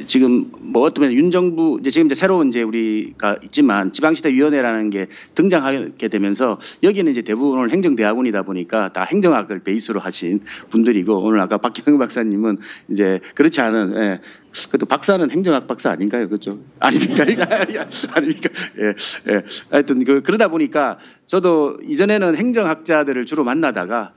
지금 뭐 어쩌면 윤정부 지금 새로운 우리가 있지만 지방시대위원회라는 게 등장하게 되면서 여기는 이제 대부분 오늘 행정대학원이다 보니까 다 행정학을 베이스로 하신 분들이고 오늘 아까 박경영 박사님은 이제 그렇지 않은 그래도 박사는 행정학 박사 아닌가요, 그렇죠? 아닙니까? 아닙니까? 하여튼 그러다 보니까 저도 이전에는 행정학자들을 주로 만나다가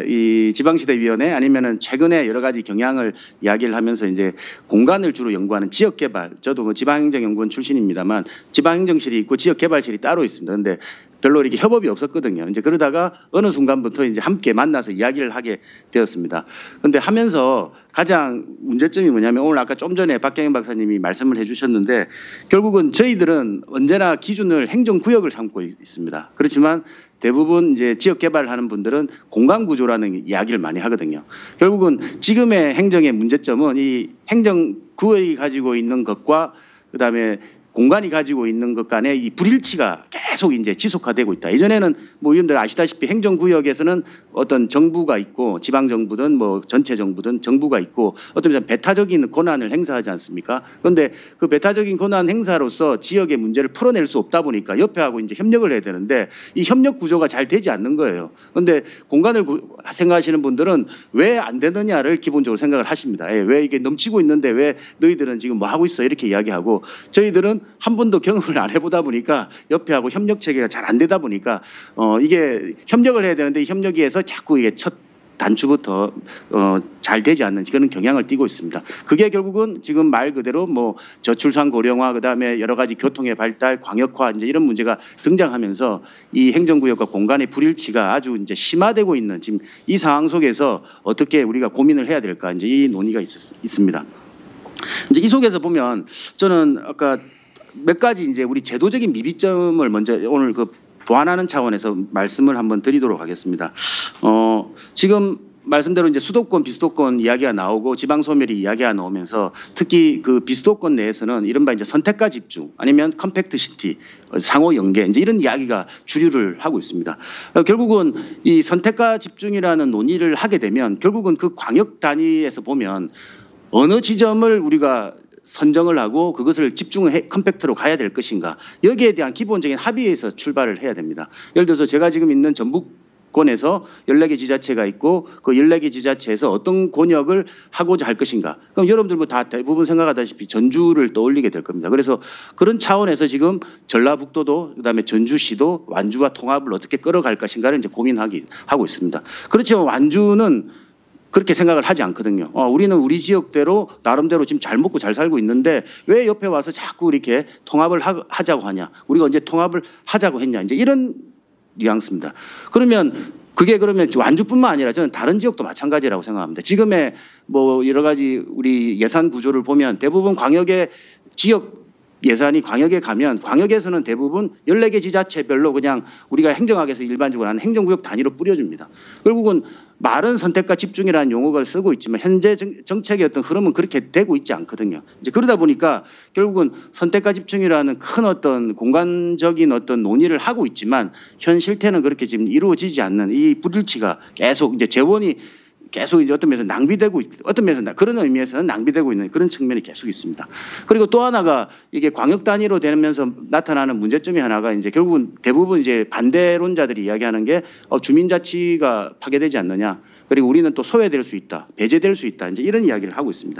이 지방시대위원회 아니면은 최근에 여러 가지 경향을 이야기를 하면서 이제 공간을 주로 연구하는 지역개발, 저도 뭐 지방행정연구원 출신입니다만 지방행정실이 있고 지역개발실이 따로 있습니다. 근데 별로 이렇게 협업이 없었거든요. 이제 그러다가 어느 순간부터 이제 함께 만나서 이야기를 하게 되었습니다. 그런데 하면서 가장 문제점이 뭐냐면 오늘 아까 좀 전에 박경영 박사님이 말씀을 해주셨는데 결국은 저희들은 언제나 기준을 행정구역을 삼고 있습니다. 그렇지만 대부분 이제 지역 개발을 하는 분들은 공간 구조라는 이야기를 많이 하거든요. 결국은 지금의 행정의 문제점은 이 행정구역이 가지고 있는 것과 그다음에 공간이 가지고 있는 것 간의 이 불일치가 계속 이제 지속화되고 있다. 이전에는 뭐 여러분들 아시다시피 행정구역에서는 어떤 정부가 있고 지방정부든 뭐 전체 정부든 정부가 있고 어쩌면 배타적인 권한을 행사하지 않습니까? 그런데 그 배타적인 권한 행사로서 지역의 문제를 풀어낼 수 없다 보니까 옆에하고 이제 협력을 해야 되는데 이 협력 구조가 잘 되지 않는 거예요. 그런데 공간을 생각하시는 분들은 왜 안 되느냐를 기본적으로 생각을 하십니다. 왜 이게 넘치고 있는데 왜 너희들은 지금 뭐 하고 있어 이렇게 이야기하고 저희들은 한 번도 경험을 안 해보다 보니까 옆에하고 협력 체계가 잘 안 되다 보니까 이게 협력을 해야 되는데 이 협력에서 자꾸 이게 첫 단추부터 잘 되지 않는 그런 경향을 띠고 있습니다. 그게 결국은 지금 말 그대로 뭐 저출산 고령화 그다음에 여러 가지 교통의 발달, 광역화 이제 이런 문제가 등장하면서 이 행정구역과 공간의 불일치가 아주 이제 심화되고 있는 지금 이 상황 속에서 어떻게 우리가 고민을 해야 될까 이제 이 논의가 있습니다. 이제 이 속에서 보면 저는 아까 몇 가지 이제 우리 제도적인 미비점을 먼저 오늘 보완하는 차원에서 말씀을 한번 드리도록 하겠습니다. 지금 말씀대로 이제 수도권, 비수도권 이야기가 나오고 지방소멸이 이야기가 나오면서 특히 그 비수도권 내에서는 이른바 이제 선택과 집중 아니면 컴팩트 시티, 상호 연계 이제 이런 이야기가 주류를 하고 있습니다. 결국은 이 선택과 집중이라는 논의를 하게 되면 결국은 그 광역 단위에서 보면 어느 지점을 우리가 선정을 하고 그것을 집중해 컴팩트로 가야 될 것인가 여기에 대한 기본적인 합의에서 출발을 해야 됩니다. 예를 들어서 제가 지금 있는 전북권에서 14개 지자체가 있고 그 14개 지자체에서 어떤 권역을 하고자 할 것인가. 그럼 여러분들 뭐 다 대부분 생각하다시피 전주를 떠올리게 될 겁니다. 그래서 그런 차원에서 지금 전라북도도 그다음에 전주시도 완주와 통합을 어떻게 끌어갈 것인가를 이제 고민하고 있습니다. 그렇지만 완주는 그렇게 생각을 하지 않거든요. 우리는 우리 지역대로 나름대로 지금 잘 먹고 잘 살고 있는데 왜 옆에 와서 자꾸 이렇게 통합을 하자고 하냐. 우리가 언제 통합을 하자고 했냐. 이제 이런 뉘앙스입니다. 그러면 그게 그러면 완주뿐만 아니라 저는 다른 지역도 마찬가지라고 생각합니다. 지금의 뭐 여러 가지 우리 예산 구조를 보면 대부분 광역의 지역 예산이 광역에 가면 광역에서는 대부분 14개 지자체별로 그냥 우리가 행정학에서 일반적으로 하는 행정구역 단위로 뿌려줍니다. 결국은 말은 선택과 집중이라는 용어를 쓰고 있지만 현재 정책의 어떤 흐름은 그렇게 되고 있지 않거든요. 이제 그러다 보니까 결국은 선택과 집중이라는 큰 어떤 공간적인 어떤 논의를 하고 있지만 현 실태는 그렇게 지금 이루어지지 않는 이 불일치가 계속 이제 재원이 계속 이제 어떤 면에서 낭비되고 어떤 면에서 그런 의미에서는 낭비되고 있는 그런 측면이 계속 있습니다. 그리고 또 하나가 이게 광역 단위로 되면서 나타나는 문제점이 하나가 이제 결국은 대부분 이제 반대론자들이 이야기하는 게 주민자치가 파괴되지 않느냐. 그리고 우리는 또 소외될 수 있다, 배제될 수 있다, 이제 이런 이야기를 하고 있습니다.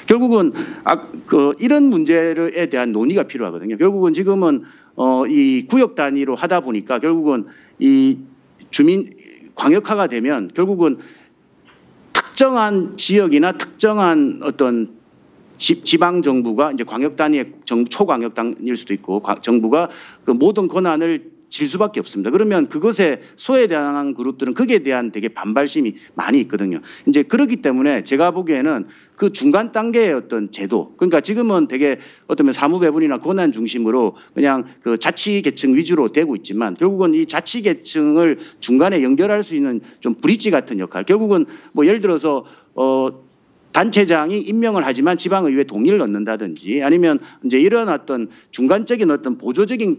결국은 이런 문제에 대한 논의가 필요하거든요. 결국은 지금은 이 구역 단위로 하다 보니까 결국은 이 주민 광역화가 되면 결국은 특정한 지역이나 특정한 어떤 지방 정부가 이제 광역 단위의 초광역 단위일 수도 있고 정부가 그 모든 권한을 질 수밖에 없습니다. 그러면 그것에 소외당한 그룹들은 거기에 대한 되게 반발심이 많이 있거든요. 이제 그렇기 때문에 제가 보기에는 그 중간 단계의 어떤 제도, 그러니까 지금은 되게 어떤 사무배분이나 권한 중심으로 그냥 그 자치계층 위주로 되고 있지만 결국은 이 자치계층을 중간에 연결할 수 있는 좀 브릿지 같은 역할, 결국은 뭐 예를 들어서 단체장이 임명을 하지만 지방의회 동의를 얻는다든지 아니면 이제 이런 어떤 중간적인 어떤 보조적인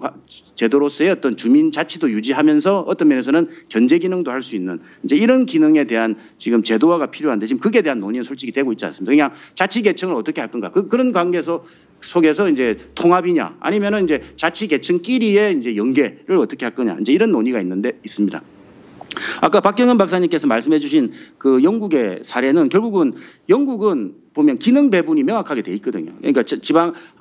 제도로서의 어떤 주민자치도 유지하면서 어떤 면에서는 견제 기능도 할 수 있는 이제 이런 기능에 대한 지금 제도화가 필요한데 지금 그게 대한 논의는 솔직히 되고 있지 않습니다. 그냥 자치계층을 어떻게 할 건가 그런 관계에서 속에서 이제 통합이냐 아니면은 이제 자치계층끼리의 이제 연계를 어떻게 할 거냐 이제 이런 논의가 있습니다. 아까 박경은 박사님께서 말씀해 주신 그 영국의 사례는 결국은 영국은 보면 기능 배분이 명확하게 돼 있거든요. 그러니까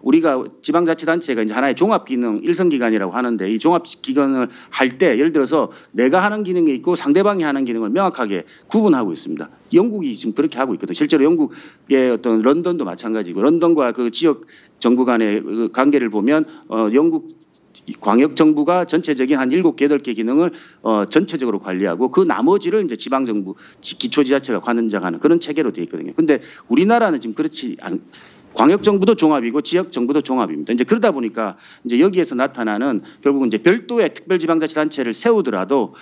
우리가 지방자치단체가 이제 하나의 종합기능 일선기관이라고 하는데 이 종합기능을 할 때 예를 들어서 내가 하는 기능이 있고 상대방이 하는 기능을 명확하게 구분하고 있습니다. 영국이 지금 그렇게 하고 있거든요. 실제로 영국의 어떤 런던도 마찬가지고 런던과 그 지역 정부 간의 그 관계를 보면 영국 광역 정부가 전체적인 한 7개, 8개 기능을 전체적으로 관리하고 그 나머지를 이제 지방 정부, 기초지자체가 관장하는 그런 체계로 되어 있거든요. 근데 우리나라는 지금 그렇지 광역 정부도 종합이고 지역 정부도 종합입니다. 이제 그러다 보니까 이제 여기에서 나타나는 결국은 이제 별도의 특별지방자치단체를 세우더라도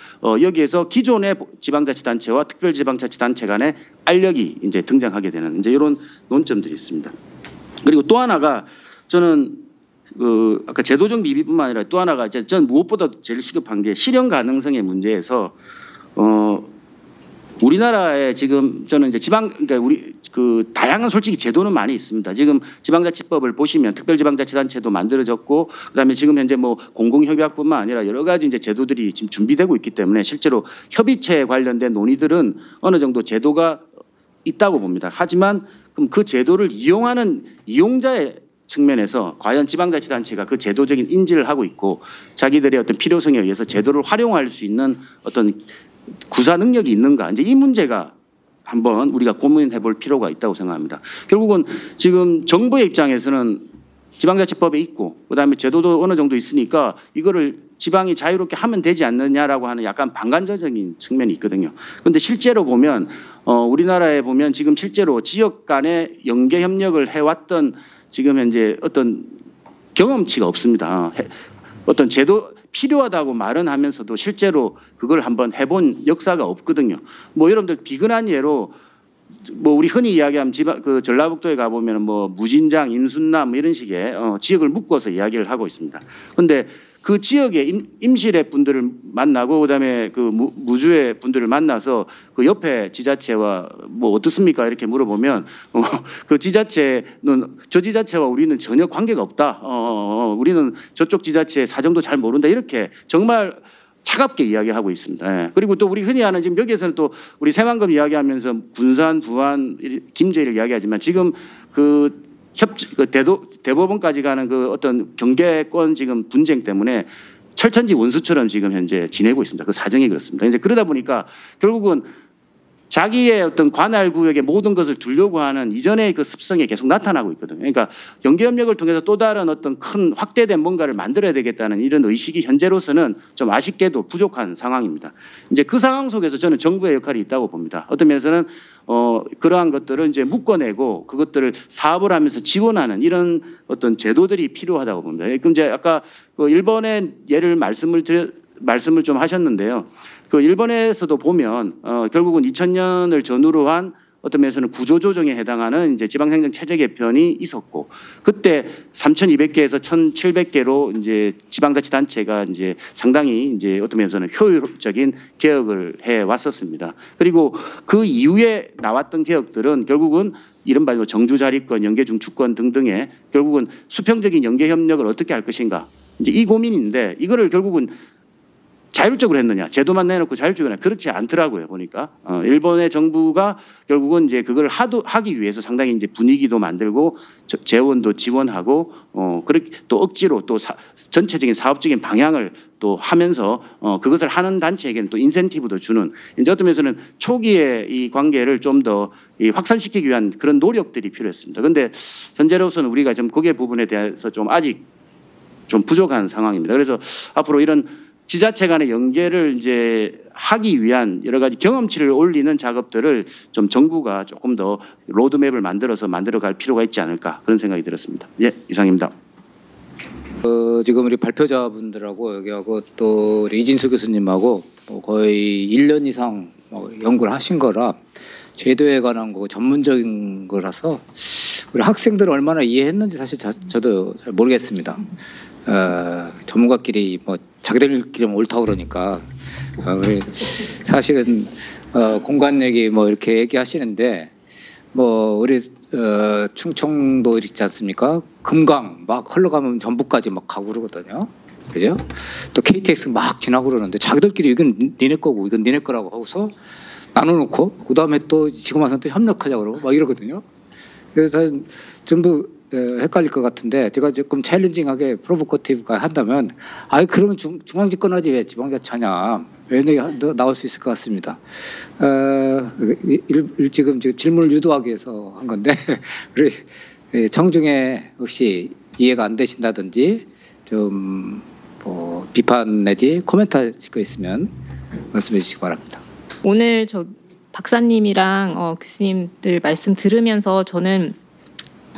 여기에서 기존의 지방자치단체와 특별지방자치단체 간의 알력이 이제 등장하게 되는 이제 이런 논점들이 있습니다. 그리고 또 하나가 저는 아까 제도적 미비뿐만 아니라 또 하나가 저는 무엇보다 제일 시급한 게 실현 가능성의 문제에서 우리나라에 지금 저는 이제 그러니까 우리 그 다양한 솔직히 제도는 많이 있습니다. 지금 지방자치법을 보시면 특별지방자치단체도 만들어졌고 그다음에 지금 현재 뭐 공공협약뿐만 아니라 여러 가지 이제 제도들이 지금 준비되고 있기 때문에 실제로 협의체에 관련된 논의들은 어느 정도 제도가 있다고 봅니다. 하지만 그럼 그 제도를 이용하는 이용자의 측면에서 과연 지방자치단체가 그 제도적인 인지를 하고 있고 자기들의 어떤 필요성에 의해서 제도를 활용할 수 있는 어떤 구사 능력이 있는가 이제 이 문제가 한번 우리가 고민해 볼 필요가 있다고 생각합니다. 결국은 지금 정부의 입장에서는 지방자치법에 있고 그다음에 제도도 어느 정도 있으니까 이거를 지방이 자유롭게 하면 되지 않느냐라고 하는 약간 반관자적인 측면이 있거든요. 그런데 실제로 보면 우리나라에 보면 지금 실제로 지역 간의 연계 협력을 해왔던 지금 현재 어떤 경험치가 없습니다. 어떤 제도 필요하다고 말은 하면서도 실제로 그걸 한번 해본 역사가 없거든요. 뭐 여러분들 비근한 예로 뭐 우리 흔히 이야기하면 그 전라북도에 가보면 뭐 무진장, 임순남 뭐 이런 식의 지역을 묶어서 이야기를 하고 있습니다. 그런데 그 지역의 임실의 분들을 만나고 그다음에 그 무주의 분들을 만나서 그 옆에 지자체와 뭐 어떻습니까 이렇게 물어보면 그 지자체는 저 지자체와 우리는 전혀 관계가 없다. 우리는 저쪽 지자체의 사정도 잘 모른다. 이렇게 정말 차갑게 이야기하고 있습니다. 예. 그리고 또 우리 흔히 하는 지금 여기에서는 또 우리 새만금 이야기하면서 군산, 부안, 김제를 이야기하지만 지금 그 대법원까지 가는 그 어떤 경계권 지금 분쟁 때문에 철천지 원수처럼 지금 현재 지내고 있습니다. 그 사정이 그렇습니다. 이제 그러다 보니까 결국은 자기의 어떤 관할 구역의 모든 것을 두려고 하는 이전의 그 습성이 계속 나타나고 있거든요. 그러니까 연계협력을 통해서 또 다른 어떤 큰 확대된 뭔가를 만들어야 되겠다는 이런 의식이 현재로서는 좀 아쉽게도 부족한 상황입니다. 이제 그 상황 속에서 저는 정부의 역할이 있다고 봅니다. 어떤 면에서는 그러한 것들을 이제 묶어내고 그것들을 사업을 하면서 지원하는 이런 어떤 제도들이 필요하다고 봅니다. 그럼 이제 아까 그 일본의 예를 말씀을 좀 하셨는데요. 그 일본에서도 보면 결국은 2000년을 전후로 한 어떤 면에서는 구조조정에 해당하는 이제 지방행정 체제 개편이 있었고 그때 3,200개에서 1,700개로 이제 지방자치단체가 이제 상당히 이제 어떤 면에서는 효율적인 개혁을 해 왔었습니다. 그리고 그 이후에 나왔던 개혁들은 결국은 이른바 정주자립권, 연계중추권 등등의 결국은 수평적인 연계 협력을 어떻게 할 것인가 이제 이 고민인데 이거를 결국은 자율적으로 했느냐, 제도만 내놓고 자율적으로 했느냐, 그렇지 않더라고요, 보니까. 일본의 정부가 결국은 이제 그걸 하기 위해서 상당히 이제 분위기도 만들고 재원도 지원하고, 그렇게 또 억지로 또 전체적인 사업적인 방향을 또 하면서, 그것을 하는 단체에게는 또 인센티브도 주는, 이제 어떤 면에서는 초기에 이 관계를 좀 더 확산시키기 위한 그런 노력들이 필요했습니다. 그런데 현재로서는 우리가 좀 그게 부분에 대해서 좀 아직 좀 부족한 상황입니다. 그래서 앞으로 이런 지자체 간의 연계를 이제 하기 위한 여러 가지 경험치를 올리는 작업들을 좀 정부가 조금 더 로드맵을 만들어갈 필요가 있지 않을까 그런 생각이 들었습니다. 예, 이상입니다. 지금 우리 발표자분들하고 여기하고 또 우리 이진수 교수님하고 거의 1년 이상 연구를 하신 거라 제도에 관한 거 전문적인 거라서 우리 학생들은 얼마나 이해했는지 사실 저도 잘 모르겠습니다. 전문가끼리 자기들끼리 옳다고 그러니까 우리 사실은 공간 얘기 이렇게 얘기하시는데 우리 충청도 있지 않습니까? 금강 막 흘러가면 전북까지 막 가고 그러거든요. 그죠? 또 KTX 막 지나고 그러는데 자기들끼리 이건 니네 거고 이건 니네 거라고 하고서 나눠놓고 그다음에 또 지금 와서 또 협력하자고 그러고 막 이러거든요. 그래서 전부 헷갈릴 것 같은데 제가 조금 챌린징하게 프로보커티브가 한다면 그러면 중앙집권하지 왜 지방자치하냐 이런 얘기 나올 수 있을 것 같습니다. 지금 질문을 유도하기 위해서 한 건데 우리 청중에 혹시 이해가 안 되신다든지 좀 비판 내지 코멘트 하실 거 있으면 말씀해 주시기 바랍니다. 오늘 박사님이랑 교수님들 말씀 들으면서 저는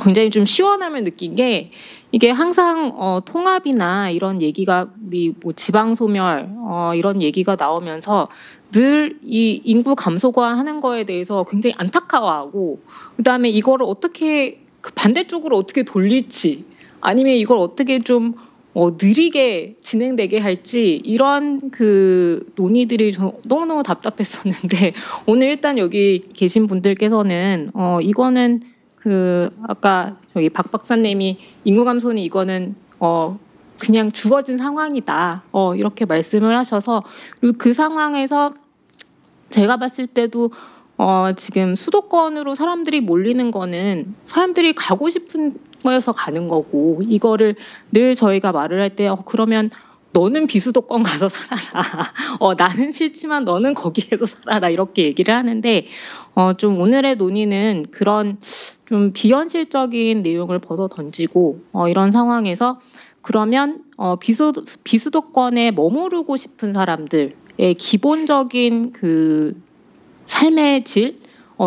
굉장히 좀 시원함을 느낀 게 이게 항상 통합이나 이런 얘기가 우리 지방 소멸 이런 얘기가 나오면서 늘 이 인구 감소가 하는 거에 대해서 굉장히 안타까워하고 그다음에 이거를 어떻게 반대쪽으로 어떻게 돌릴지 아니면 이걸 어떻게 좀 느리게 진행되게 할지 이런 그 논의들이 너무너무 답답했었는데 오늘 일단 여기 계신 분들께서는 이거는 아까 여기 박 박사님이 인구 감소는 이거는 그냥 주어진 상황이다 이렇게 말씀을 하셔서 그리고 그 상황에서 제가 봤을 때도 지금 수도권으로 사람들이 몰리는 거는 사람들이 가고 싶은 거여서 가는 거고 이거를 늘 저희가 말을 할 때 그러면 너는 비수도권 가서 살아라. 나는 싫지만 너는 거기에서 살아라. 이렇게 얘기를 하는데 좀 오늘의 논의는 그런 좀 비현실적인 내용을 벗어 던지고 이런 상황에서 그러면 비수도권에 머무르고 싶은 사람들의 기본적인 그 삶의 질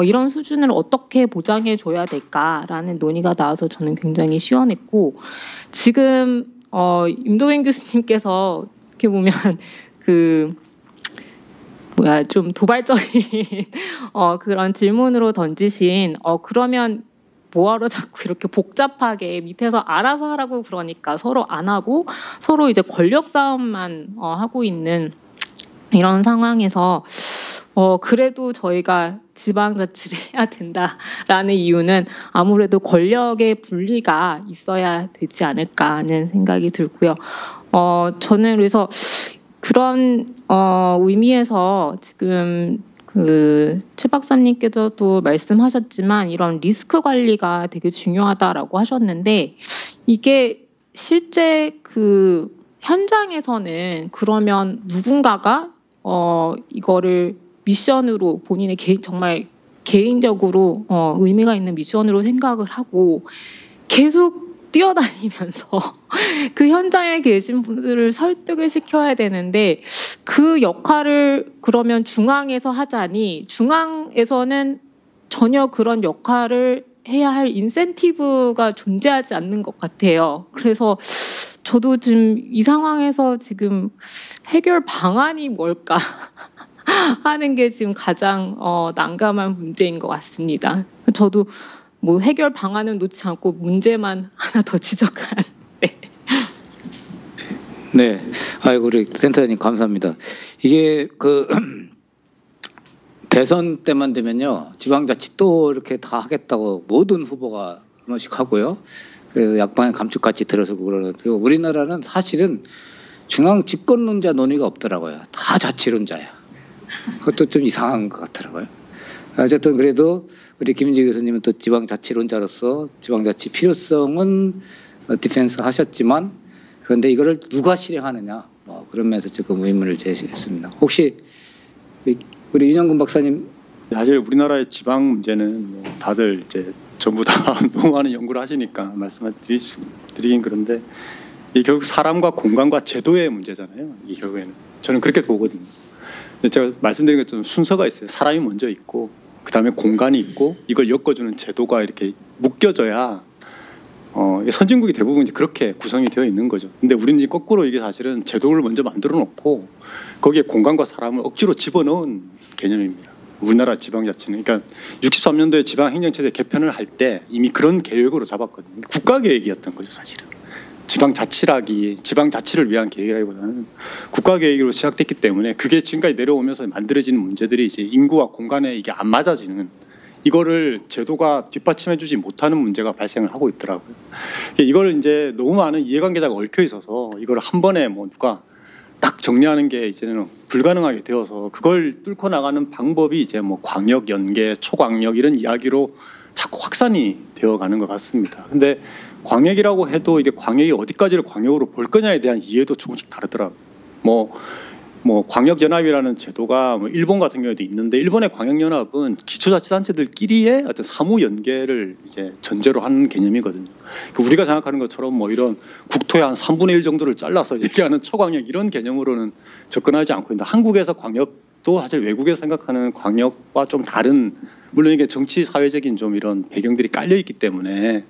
이런 수준을 어떻게 보장해 줘야 될까라는 논의가 나와서 저는 굉장히 시원했고 지금 임도현 교수님께서 이렇게 보면 좀 도발적인 그런 질문으로 던지신 그러면 뭐하러 자꾸 이렇게 복잡하게 밑에서 알아서 하라고 그러니까 서로 안 하고 서로 이제 권력 싸움만 하고 있는 이런 상황에서 그래도 저희가 지방자치를 해야 된다라는 이유는 아무래도 권력의 분리가 있어야 되지 않을까 하는 생각이 들고요. 저는 그래서 그런 의미에서 지금 최 박사님께서도 말씀하셨지만 이런 리스크 관리가 되게 중요하다라고 하셨는데 이게 실제 그 현장에서는 그러면 누군가가 이거를 미션으로 본인의 정말 개인적으로 의미가 있는 미션으로 생각을 하고 계속 뛰어다니면서 그 현장에 계신 분들을 설득을 시켜야 되는데 그 역할을 그러면 중앙에서 하자니 중앙에서는 전혀 그런 역할을 해야 할 인센티브가 존재하지 않는 것 같아요. 그래서 저도 지금 이 상황에서 지금 해결 방안이 뭘까 하는 게 지금 가장 난감한 문제인 것 같습니다. 저도 뭐 해결 방안은 놓지 않고 문제만 하나 더 지적한. 네, 아이고 우리 센터장님 감사합니다. 이게 그 대선 때만 되면요 지방자치 또 이렇게 다 하겠다고 모든 후보가 한 번씩 하고요. 그래서 약방의 감축같이 들어서고 그러는데 우리나라는 사실은 중앙 집권론자 논의가 없더라고요. 다 자치론자야. 그것도 좀 이상한 것 같더라고요. 어쨌든 그래도 우리 김은지 교수님은 또 지방자치론자로서 지방자치 필요성은 디펜스 하셨지만 그런데 이거를 누가 실행하느냐 뭐 그런 면에서 조금 의문을 제시했습니다. 혹시 우리 윤영근 박사님. 사실 우리나라의 지방 문제는 뭐 다들 이제 전부 다 너무 많은 연구를 하시니까 말씀을 드리긴 그런데 이 결국 사람과 공간과 제도의 문제잖아요. 이 결국에는 저는 그렇게 보거든요. 근데 제가 말씀드린 것처럼 순서가 있어요. 사람이 먼저 있고 그 다음에 공간이 있고 이걸 엮어주는 제도가 이렇게 묶여져야 선진국이 대부분 이제 그렇게 구성이 되어 있는 거죠. 근데 우리는 이제 거꾸로 이게 사실은 제도를 먼저 만들어 놓고 거기에 공간과 사람을 억지로 집어넣은 개념입니다. 우리나라 지방자치는. 그러니까 63년도에 지방행정체제 개편을 할 때 이미 그런 계획으로 잡았거든요. 국가계획이었던 거죠 사실은. 지방자치를 위한 계획이라기보다는 국가계획으로 시작됐기 때문에 그게 지금까지 내려오면서 만들어지는 문제들이 이제 인구와 공간에 이게 안 맞아지는 이거를 제도가 뒷받침해주지 못하는 문제가 발생을 하고 있더라고요. 이걸 이제 너무 많은 이해관계자가 얽혀 있어서 이걸 한 번에 뭐 누가 딱 정리하는 게 이제는 불가능하게 되어서 그걸 뚫고 나가는 방법이 이제 뭐 광역 연계, 초광역 이런 이야기로 자꾸 확산이 되어가는 것 같습니다. 근데 광역이라고 해도 이게 광역이 어디까지를 광역으로 볼 거냐에 대한 이해도 조금씩 다르더라고요. 뭐 광역연합이라는 제도가 뭐 일본 같은 경우에도 있는데 일본의 광역연합은 기초자치단체들끼리의 어떤 사무 연계를 이제 전제로 하는 개념이거든요. 우리가 생각하는 것처럼 뭐 이런 국토의 한 3분의 1 정도를 잘라서 얘기하는 초광역 이런 개념으로는 접근하지 않고 있는데 한국에서 광역도 사실 외국에서 생각하는 광역과 좀 다른 물론 이게 정치 사회적인 좀 이런 배경들이 깔려 있기 때문에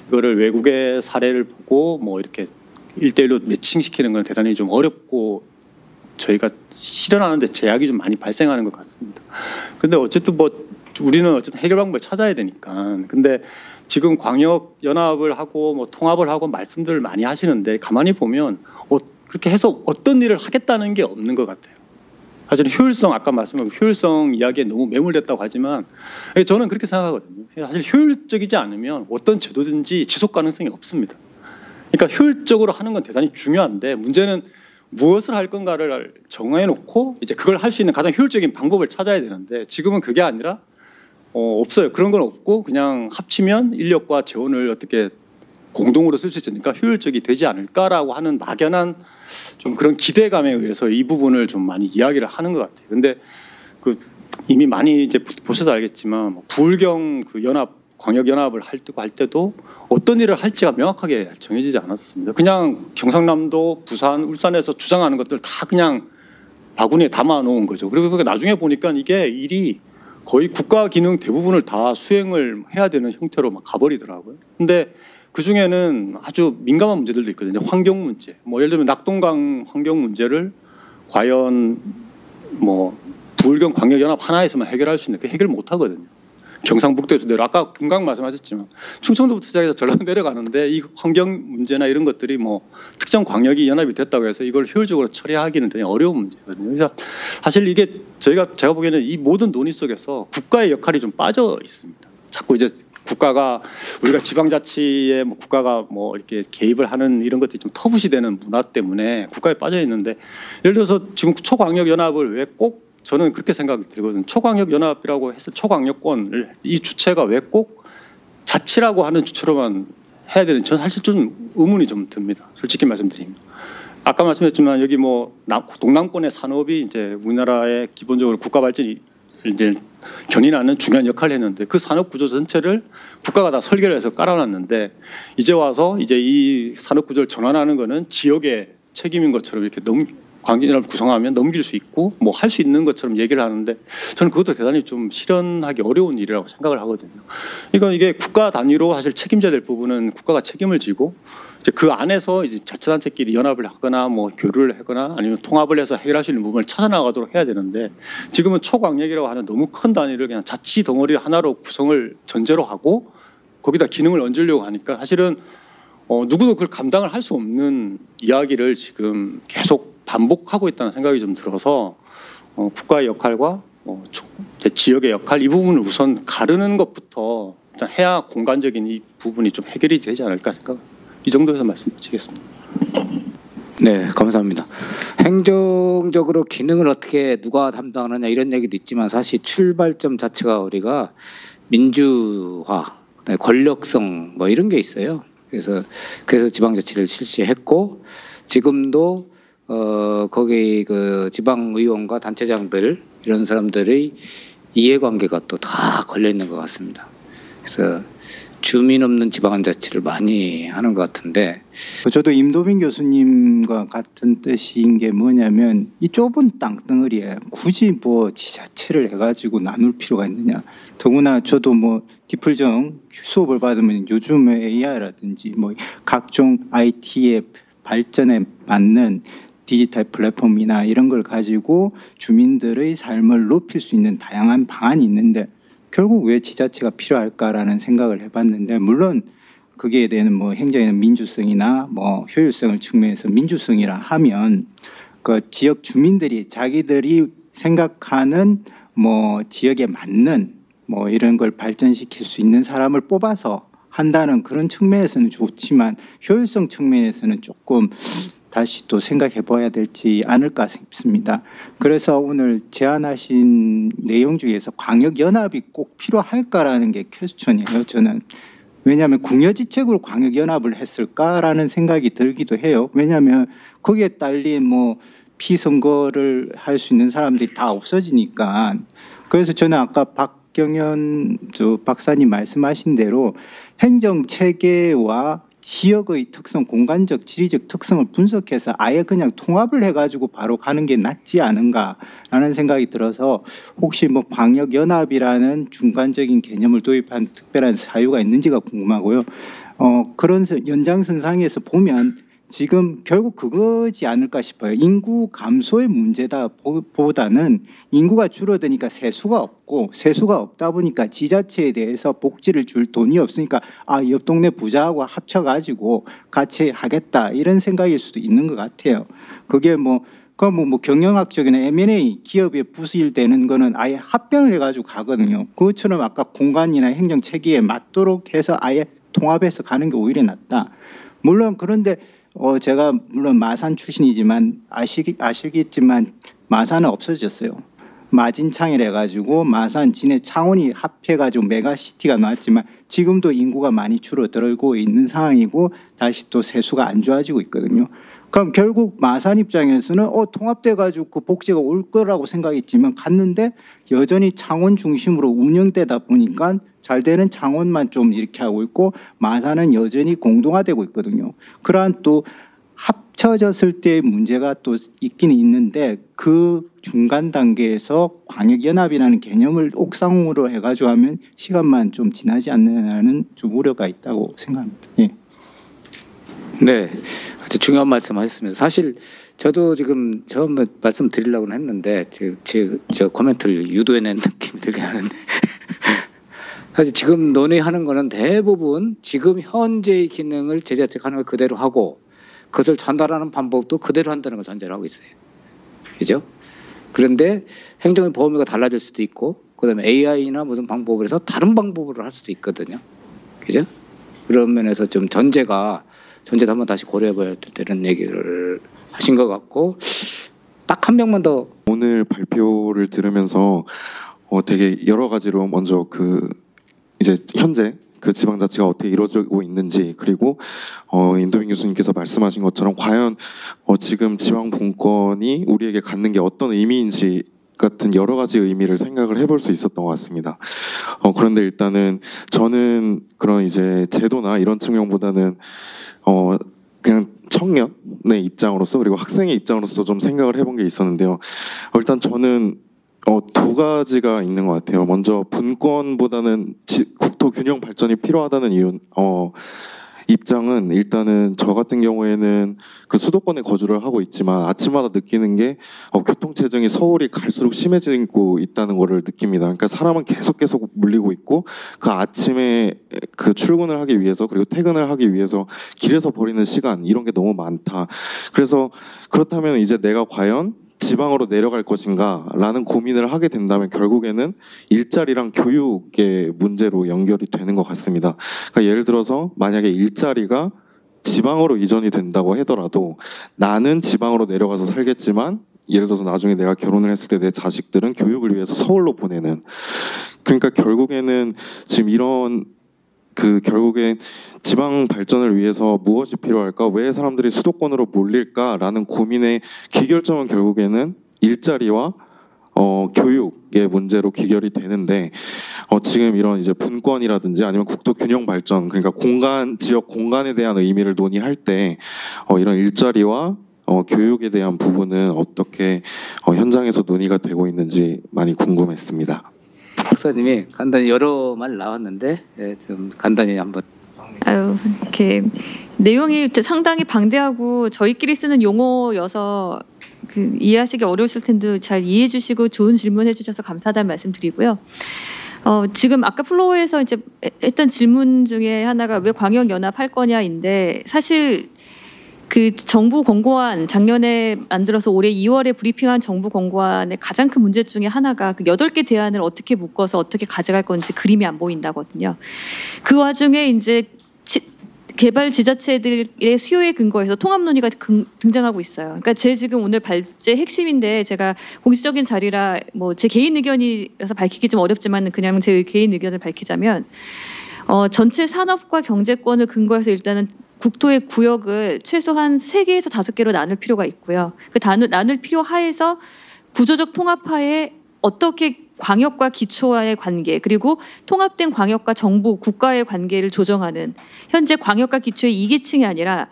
이거를 외국의 사례를 보고 뭐 이렇게 1대1로 매칭시키는 건 대단히 좀 어렵고 저희가 실현하는데 제약이 좀 많이 발생하는 것 같습니다. 근데 어쨌든 뭐 우리는 어쨌든 해결 방법을 찾아야 되니까. 근데 지금 광역 연합을 하고 뭐 통합을 하고 말씀들을 많이 하시는데 가만히 보면 그렇게 해서 어떤 일을 하겠다는 게 없는 것 같아요. 사실 효율성 아까 말씀하신 효율성 이야기에 너무 매몰됐다고 하지만 저는 그렇게 생각하거든요. 사실 효율적이지 않으면 어떤 제도든지 지속 가능성이 없습니다. 그러니까 효율적으로 하는 건 대단히 중요한데 문제는 무엇을 할 건가를 정해놓고 이제 그걸 할 수 있는 가장 효율적인 방법을 찾아야 되는데 지금은 그게 아니라 없어요. 그런 건 없고 그냥 합치면 인력과 재원을 어떻게 공동으로 쓸 수 있으니까 효율적이 되지 않을까라고 하는 막연한 좀 그런 기대감에 의해서 이 부분을 좀 많이 이야기를 하는 것 같아요. 근데 그 이미 많이 이제 보셔서 알겠지만 부울경 그 연합 광역연합을 할 때도 어떤 일을 할지가 명확하게 정해지지 않았습니다. 그냥 경상남도, 부산, 울산에서 주장하는 것들 다 그냥 바구니에 담아놓은 거죠. 그리고 나중에 보니까 이게 일이 거의 국가 기능 대부분을 다 수행을 해야 되는 형태로 막 가버리더라고요. 근데 그 중에는 아주 민감한 문제들도 있거든요. 환경 문제. 뭐 예를 들면 낙동강 환경 문제를 과연 뭐 부울경 광역연합 하나에서만 해결할 수 있는 그 해결 못 하거든요. 경상북도에도 내려 아까 금강 말씀하셨지만 충청도부터 시작해서 전라도 내려가는데 이 환경 문제나 이런 것들이 뭐 특정 광역이 연합이 됐다고 해서 이걸 효율적으로 처리하기는 되게 어려운 문제거든요. 그래서 사실 이게 제가 보기에는 이 모든 논의 속에서 국가의 역할이 좀 빠져 있습니다. 자꾸 이제 국가가 우리가 지방자치에 뭐 국가가 뭐 이렇게 개입을 하는 이런 것들이 좀 터부시되는 문화 때문에 국가에 빠져 있는데 예를 들어서 지금 초광역연합을 왜 꼭 저는 그렇게 생각이 들거든요. 초광역연합이라고 해서 초광역권을 이 주체가 왜 꼭 자치라고 하는 주체로만 해야 되는 저는 사실 좀 의문이 좀 듭니다. 솔직히 말씀드리면 아까 말씀했지만 여기 뭐 동남권의 산업이 이제 우리나라의 기본적으로 국가 발전이 이제 견인하는 중요한 역할을 했는데 그 산업 구조 전체를 국가가 다 설계를 해서 깔아놨는데 이제 와서 이제 이 산업 구조를 전환하는 거는 지역의 책임인 것처럼 이렇게 너무 관계연합을 구성하면 넘길 수 있고 뭐 할 수 있는 것처럼 얘기를 하는데 저는 그것도 대단히 좀 실현하기 어려운 일이라고 생각을 하거든요. 이게 국가 단위로 사실 책임져야 될 부분은 국가가 책임을 지고 이제 그 안에서 이제 자치단체끼리 연합을 하거나 뭐 교류를 하거나 아니면 통합을 해서 해결할 수 있는 부분을 찾아나가도록 해야 되는데 지금은 초광역이라고 하는 너무 큰 단위를 그냥 자치 덩어리 하나로 구성을 전제로 하고 거기다 기능을 얹으려고 하니까 사실은 누구도 그걸 감당을 할 수 없는 이야기를 지금 계속 반복하고 있다는 생각이 좀 들어서 국가의 역할과 지역의 역할 이 부분을 우선 가르는 것부터 일단 해야 공간적인 이 부분이 좀 해결이 되지 않을까 생각합니다. 이 정도에서 말씀 마치겠습니다. 네, 감사합니다. 행정적으로 기능을 어떻게 누가 담당하느냐 이런 얘기도 있지만 사실 출발점 자체가 우리가 민주화, 그다음에 권력성 뭐 이런 게 있어요. 그래서 지방자치를 실시했고 지금도 거기 그 지방의원과 단체장들 이런 사람들의 이해관계가 또 다 걸려 있는 것 같습니다. 그래서 주민 없는 지방자치를 많이 하는 것 같은데 저도 임도빈 교수님과 같은 뜻인 게 뭐냐면 이 좁은 땅덩어리에 굳이 뭐 지자체를 해가지고 나눌 필요가 있느냐. 더구나 저도 뭐 디플정 수업을 받으면 요즘에 AI라든지 뭐 각종 IT의 발전에 맞는 디지털 플랫폼이나 이런 걸 가지고 주민들의 삶을 높일 수 있는 다양한 방안이 있는데 결국 왜 지자체가 필요할까라는 생각을 해봤는데 물론 거기에 대한 뭐 행정의 민주성이나 뭐 효율성을 측면에서 민주성이라 하면 그 지역 주민들이 자기들이 생각하는 뭐 지역에 맞는 뭐 이런 걸 발전시킬 수 있는 사람을 뽑아서 한다는 그런 측면에서는 좋지만 효율성 측면에서는 조금 다시 또 생각해 봐야 될지 않을까 싶습니다. 그래서 오늘 제안하신 내용 중에서 광역연합이 꼭 필요할까라는 게 퀘스천이에요. 저는. 왜냐하면 궁여지책으로 광역연합을 했을까라는 생각이 들기도 해요. 왜냐하면 거기에 딸린 뭐 피선거를 할 수 있는 사람들이 다 없어지니까. 그래서 저는 아까 박경현 박사님 말씀하신 대로 행정체계와 지역의 특성, 공간적, 지리적 특성을 분석해서 아예 그냥 통합을 해가지고 바로 가는 게 낫지 않은가라는 생각이 들어서 혹시 뭐 광역연합이라는 중간적인 개념을 도입한 특별한 사유가 있는지가 궁금하고요. 그런 연장선상에서 보면 지금 결국 그거지 않을까 싶어요. 인구 감소의 문제다 보다는 인구가 줄어드니까 세수가 없고 세수가 없다 보니까 지자체에 대해서 복지를 줄 돈이 없으니까 옆 동네 부자하고 합쳐가지고 같이 하겠다 이런 생각일 수도 있는 것 같아요. 그게 뭐 경영학적인 M&A 기업에 부수일되는 거는 아예 합병을 해가지고 가거든요. 그것처럼 아까 공간이나 행정 체계에 맞도록 해서 아예 통합해서 가는 게 오히려 낫다. 물론 그런데 제가 물론 마산 출신이지만 아시겠지만 마산은 없어졌어요. 마진창이라 해가지고 마산, 진해, 창원이 합해가지고 메가시티가 나왔지만 지금도 인구가 많이 줄어들고 있는 상황이고 다시 또 세수가 안 좋아지고 있거든요. 그럼 결국 마산 입장에서는 통합돼가지고 그 복지가 올 거라고 생각했지만 갔는데 여전히 창원 중심으로 운영되다 보니까 잘 되는 창원만 좀 이렇게 하고 있고 마산은 여전히 공동화되고 있거든요. 그러한 또 합쳐졌을 때의 문제가 또 있긴 있는데 그 중간 단계에서 광역연합이라는 개념을 옥상으로 해가지고 하면 시간만 좀 지나지 않느냐는 좀 우려가 있다고 생각합니다. 예. 네, 아주 중요한 말씀하셨습니다. 사실 저도 지금 처음 말씀드리려고는 했는데 저 코멘트를 유도해낸 느낌이 들긴 하는데 사실 지금 논의하는 거는 대부분 지금 현재의 기능을 지자체가 하는 걸 그대로 하고 그것을 전달하는 방법도 그대로 한다는 걸 전제로 하고 있어요. 그죠? 그런데 행정의 범위가 달라질 수도 있고 그다음에 AI나 무슨 방법을 해서 다른 방법으로 할 수도 있거든요. 그죠? 그런 면에서 좀 전제도 한번 다시 고려해봐야 되는 얘기를 하신 것 같고 딱 한 명만 더 오늘 발표를 들으면서 되게 여러 가지로 먼저 이제 현재 그 지방자치가 어떻게 이루어지고 있는지 그리고 임도빈 교수님께서 말씀하신 것처럼 과연 지금 지방분권이 우리에게 갖는 게 어떤 의미인지 같은 여러 가지 의미를 생각을 해볼 수 있었던 것 같습니다. 그런데 일단은 저는 그런 이제 제도나 이런 측면보다는 그냥 청년의 입장으로서 그리고 학생의 입장으로서 좀 생각을 해본 게 있었는데요. 일단 저는 두 가지가 있는 것 같아요. 먼저 분권보다는 국토 균형 발전이 필요하다는 입장은 일단은 저 같은 경우에는 그 수도권에 거주를 하고 있지만 아침마다 느끼는 게 교통체증이 서울이 갈수록 심해지고 있다는 거를 느낍니다. 그러니까 사람은 계속 물리고 있고 그 아침에 그 출근을 하기 위해서 그리고 퇴근을 하기 위해서 길에서 버리는 시간 이런 게 너무 많다. 그래서 그렇다면 이제 내가 과연 지방으로 내려갈 것인가 라는 고민을 하게 된다면 결국에는 일자리랑 교육의 문제로 연결이 되는 것 같습니다. 그러니까 예를 들어서 만약에 일자리가 지방으로 이전이 된다고 하더라도 나는 지방으로 내려가서 살겠지만 예를 들어서 나중에 내가 결혼을 했을 때 내 자식들은 교육을 위해서 서울로 보내는, 그러니까 결국에는 지금 이런 결국엔 지방 발전을 위해서 무엇이 필요할까? 왜 사람들이 수도권으로 몰릴까라는 고민의 기결점은 결국에는 일자리와 교육의 문제로 귀결이 되는데 지금 이런 이제 분권이라든지 아니면 국토 균형 발전, 그러니까 지역 공간에 대한 의미를 논의할 때 이런 일자리와 교육에 대한 부분은 어떻게 현장에서 논의가 되고 있는지 많이 궁금했습니다. 박사님이 간단히 여러 말 나왔는데 좀 간단히 한번. 이렇게 내용이 상당히 방대하고 저희끼리 쓰는 용어여서 이해하시기 어려우실 텐데 잘 이해해 주시고 좋은 질문해 주셔서 감사하다는 말씀드리고요. 지금 아까 플로어에서 이제 했던 질문 중에 하나가 왜 광역연합 할 거냐인데, 사실 그 정부 권고안 작년에 만들어서 올해 2월에 브리핑한 정부 권고안의 가장 큰 문제 중에 하나가 그 8개 대안을 어떻게 묶어서 어떻게 가져갈 건지 그림이 안 보인다거든요. 그 와중에 이제 개발 지자체들의 수요에 근거해서 통합 논의가 등장하고 있어요. 그러니까 제 지금 오늘 발제 핵심인데, 제가 공식적인 자리라 뭐 제 개인 의견이어서 밝히기 좀 어렵지만 그냥 제 개인 의견을 밝히자면 전체 산업과 경제권을 근거해서 일단은 국토의 구역을 최소한 3개에서 5개로 나눌 필요가 있고요. 그 나눌 필요 하에서 구조적 통합하에 어떻게 광역과 기초와의 관계, 그리고 통합된 광역과 정부, 국가의 관계를 조정하는, 현재 광역과 기초의 2계층이 아니라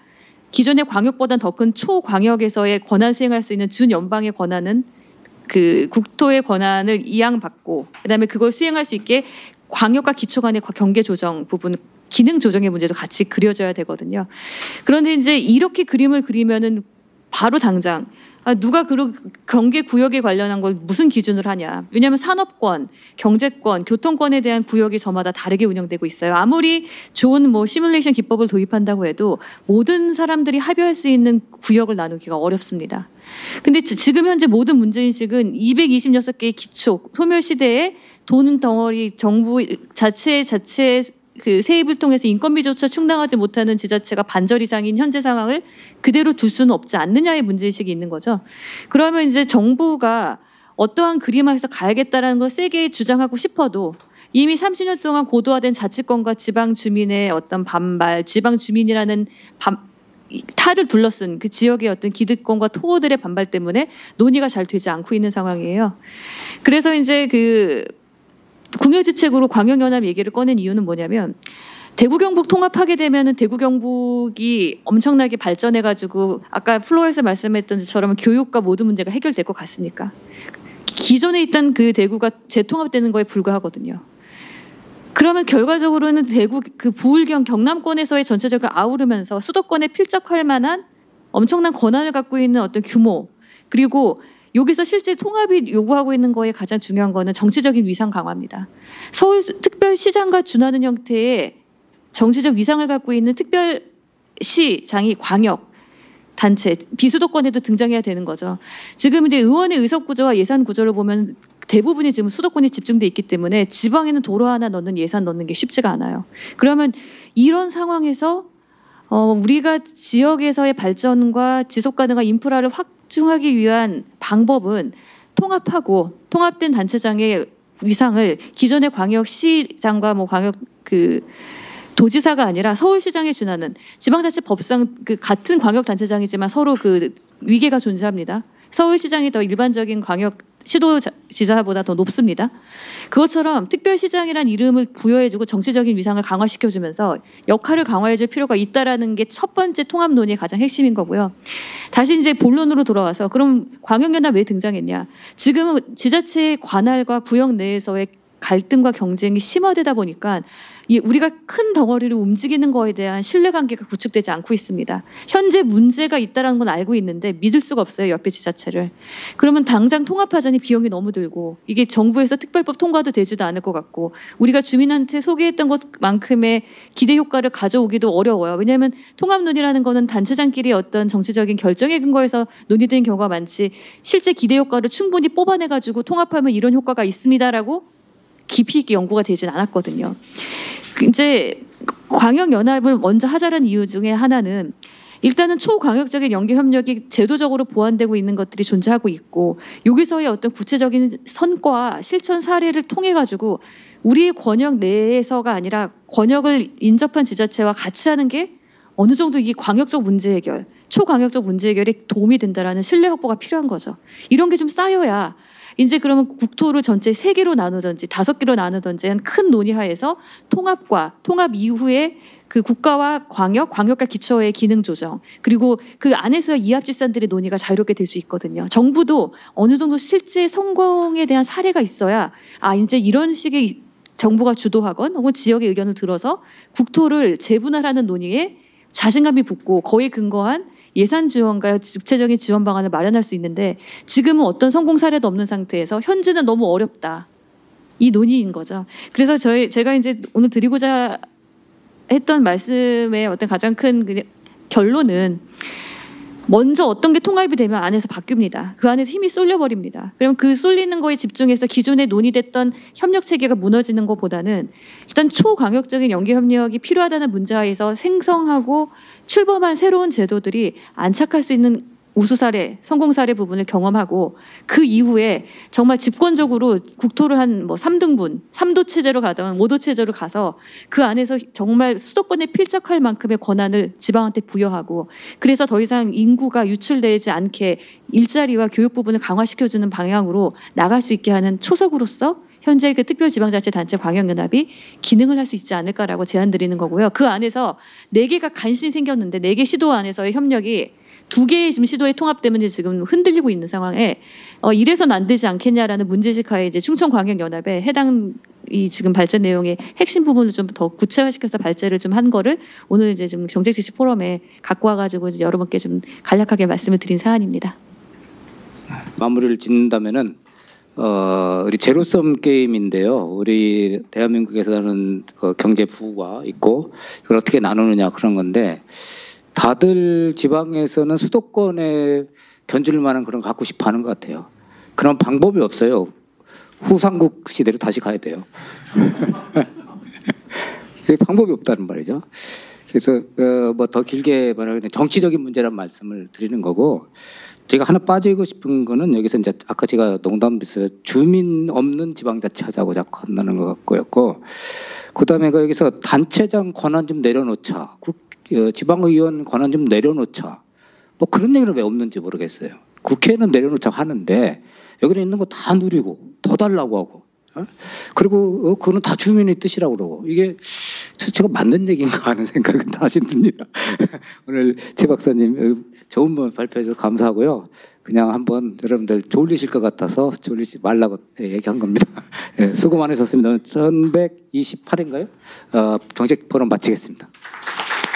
기존의 광역보다 더 큰 초광역에서의 권한 수행할 수 있는 준연방의 권한은 그 국토의 권한을 이양받고, 그다음에 그걸 수행할 수 있게 광역과 기초 간의 경계 조정 부분, 기능 조정의 문제도 같이 그려져야 되거든요. 그런데 이제 이렇게 그림을 그리면은 바로 당장 누가 경계 구역에 관련한 걸 무슨 기준으로 하냐. 왜냐하면 산업권, 경제권, 교통권에 대한 구역이 저마다 다르게 운영되고 있어요. 아무리 좋은 시뮬레이션 기법을 도입한다고 해도 모든 사람들이 합의할 수 있는 구역을 나누기가 어렵습니다. 근데 지금 현재 모든 문제인식은 226개의 기초, 소멸시대에 돈 덩어리, 정부 자체 그 세입을 통해서 인건비조차 충당하지 못하는 지자체가 반절 이상인 현재 상황을 그대로 둘 수는 없지 않느냐의 문제의식이 있는 거죠. 그러면 이제 정부가 어떠한 그림에서 가야겠다라는 걸 세게 주장하고 싶어도 이미 30년 동안 고도화된 자치권과 지방 주민의 어떤 반발, 지방 주민이라는 탈을 둘러쓴 그 지역의 어떤 기득권과 토호들의 반발 때문에 논의가 잘 되지 않고 있는 상황이에요. 그래서 이제 궁여지책으로 광역연합 얘기를 꺼낸 이유는 뭐냐면, 대구 경북 통합하게 되면은 대구 경북이 엄청나게 발전해가지고 아까 플로어에서 말씀했던 것처럼 교육과 모든 문제가 해결될 것 같습니까? 기존에 있던 그 대구가 재통합되는 거에 불과하거든요. 그러면 결과적으로는 대구 그 부울경 경남권에서의 전체적으로 아우르면서 수도권에 필적할 만한 엄청난 권한을 갖고 있는 어떤 규모, 그리고 여기서 실제 통합이 요구하고 있는 거에 가장 중요한 거는 정치적인 위상 강화입니다. 서울특별시장과 준하는 형태의 정치적 위상을 갖고 있는 특별시장이 광역 단체, 비수도권에도 등장해야 되는 거죠. 지금 이제 의원의 의석 구조와 예산 구조를 보면 대부분이 지금 수도권에 집중돼 있기 때문에 지방에는 도로 하나 넣는 예산 넣는 게 쉽지가 않아요. 그러면 이런 상황에서 우리가 지역에서의 발전과 지속 가능한 인프라를 확충하기 위한 방법은 통합하고 통합된 단체장의 위상을 기존의 광역시장과 광역 도지사가 아니라 서울시장에 준하는, 지방자치법상 같은 광역단체장이지만 서로 위계가 존재합니다. 서울시장이 더 일반적인 광역 시도지사보다 더 높습니다. 그것처럼 특별시장이란 이름을 부여해주고 정치적인 위상을 강화시켜주면서 역할을 강화해줄 필요가 있다라는 게 첫 번째 통합 논의의 가장 핵심인 거고요. 다시 이제 본론으로 돌아와서 그럼 광역연합 왜 등장했냐? 지금은 지자체의 관할과 구역 내에서의 갈등과 경쟁이 심화되다 보니까 우리가 큰 덩어리를 움직이는 거에 대한 신뢰관계가 구축되지 않고 있습니다. 현재 문제가 있다는 건 알고 있는데 믿을 수가 없어요. 옆에 지자체를. 그러면 당장 통합하자니 비용이 너무 들고 이게 정부에서 특별법 통과도 되지도 않을 것 같고 우리가 주민한테 소개했던 것만큼의 기대 효과를 가져오기도 어려워요. 왜냐하면 통합 논의라는 거는 단체장끼리 어떤 정치적인 결정에 근거해서 논의되는 경우가 많지 실제 기대 효과를 충분히 뽑아내가지고 통합하면 이런 효과가 있습니다라고 깊이 있게 연구가 되진 않았거든요. 이제 광역연합을 먼저 하자는 이유 중에 하나는 일단은 초광역적인 연계협력이 제도적으로 보완되고 있는 것들이 존재하고 있고 여기서의 어떤 구체적인 선과 실천 사례를 통해 가지고 우리 권역 내에서가 아니라 권역을 인접한 지자체와 같이 하는 게 어느 정도 이게 광역적 문제 해결, 초광역적 문제 해결에 도움이 된다라는 신뢰 확보가 필요한 거죠. 이런 게 좀 쌓여야 이제 그러면 국토를 전체 3개로 나누든지 5개로 나누든지 한 큰 논의하에서 통합과 통합 이후에 그 국가와 광역과 기초의 기능 조정 그리고 그 안에서 이합집산들의 논의가 자유롭게 될 수 있거든요. 정부도 어느 정도 실제 성공에 대한 사례가 있어야 이제 이런 식의 정부가 주도하건 혹은 지역의 의견을 들어서 국토를 재분할하는 논의에 자신감이 붙고 거기에 근거한 예산 지원과 구체적인 지원 방안을 마련할 수 있는데 지금은 어떤 성공 사례도 없는 상태에서 현재는 너무 어렵다. 이 논의인 거죠. 그래서 제가 이제 오늘 드리고자 했던 말씀의 어떤 가장 큰 결론은 먼저 어떤 게 통합이 되면 안에서 바뀝니다. 그 안에서 힘이 쏠려버립니다. 그럼 그 쏠리는 거에 집중해서 기존에 논의됐던 협력 체계가 무너지는 것보다는 일단 초광역적인 연계협력이 필요하다는 문제하에서 생성하고 출범한 새로운 제도들이 안착할 수 있는 우수 사례, 성공 사례 부분을 경험하고 그 이후에 정말 집권적으로 국토를 한 3등분, 3도 체제로 가던 5도 체제로 가서 그 안에서 정말 수도권에 필적할 만큼의 권한을 지방한테 부여하고 그래서 더 이상 인구가 유출되지 않게 일자리와 교육 부분을 강화시켜주는 방향으로 나갈 수 있게 하는 초석으로서 현재 그 특별지방자치단체 광역연합이 기능을 할 수 있지 않을까라고 제안드리는 거고요. 그 안에서 4개가 간신히 생겼는데 4개 시도 안에서의 협력이 2개의 지금 시도에 통합되면 지금 흔들리고 있는 상황에 이래서는 안 되지 않겠냐라는 문제식하에 이제 충청광역연합에 해당 이 지금 발제 내용의 핵심 부분을 좀 더 구체화시켜서 발제를 좀 한 거를 오늘 이제 좀 정책지시 포럼에 갖고 와가지고 이제 여러분께 좀 간략하게 말씀을 드린 사안입니다. 마무리를 짓는다면은 우리 제로섬 게임인데요. 우리 대한민국에서는 경제 부가 있고 이걸 어떻게 나누느냐 그런 건데. 다들 지방에서는 수도권에 견줄 만한 그런 거 갖고 싶어 하는 것 같아요. 그런 방법이 없어요. 후삼국 시대로 다시 가야 돼요. 방법이 없다는 말이죠. 그래서 뭐 더 길게 말하면 정치적인 문제란 말씀을 드리는 거고 제가 하나 빠지고 싶은 거는 여기서 이제 아까 제가 농담비서 주민 없는 지방자치 하자고 자꾸 한다는 것 같고였고 그다음에 여기서 단체장 권한 좀 내려놓자. 지방의원 권한 좀 내려놓자. 뭐 그런 얘기는 왜 없는지 모르겠어요. 국회는 내려놓자 하는데 여기는 있는 거 다 누리고 더 달라고 하고 그리고 그거는 다 주민의 뜻이라고 그러고 이게 제가 맞는 얘기인가 하는 생각은 다시 듭니다. 오늘 최 박사님 좋은 분 발표해 주셔서 감사하고요. 그냥 한번 여러분들 졸리실 것 같아서 졸리지 말라고 얘기한 겁니다. 수고 많으셨습니다. 1128인가요? 정책 포럼 마치겠습니다.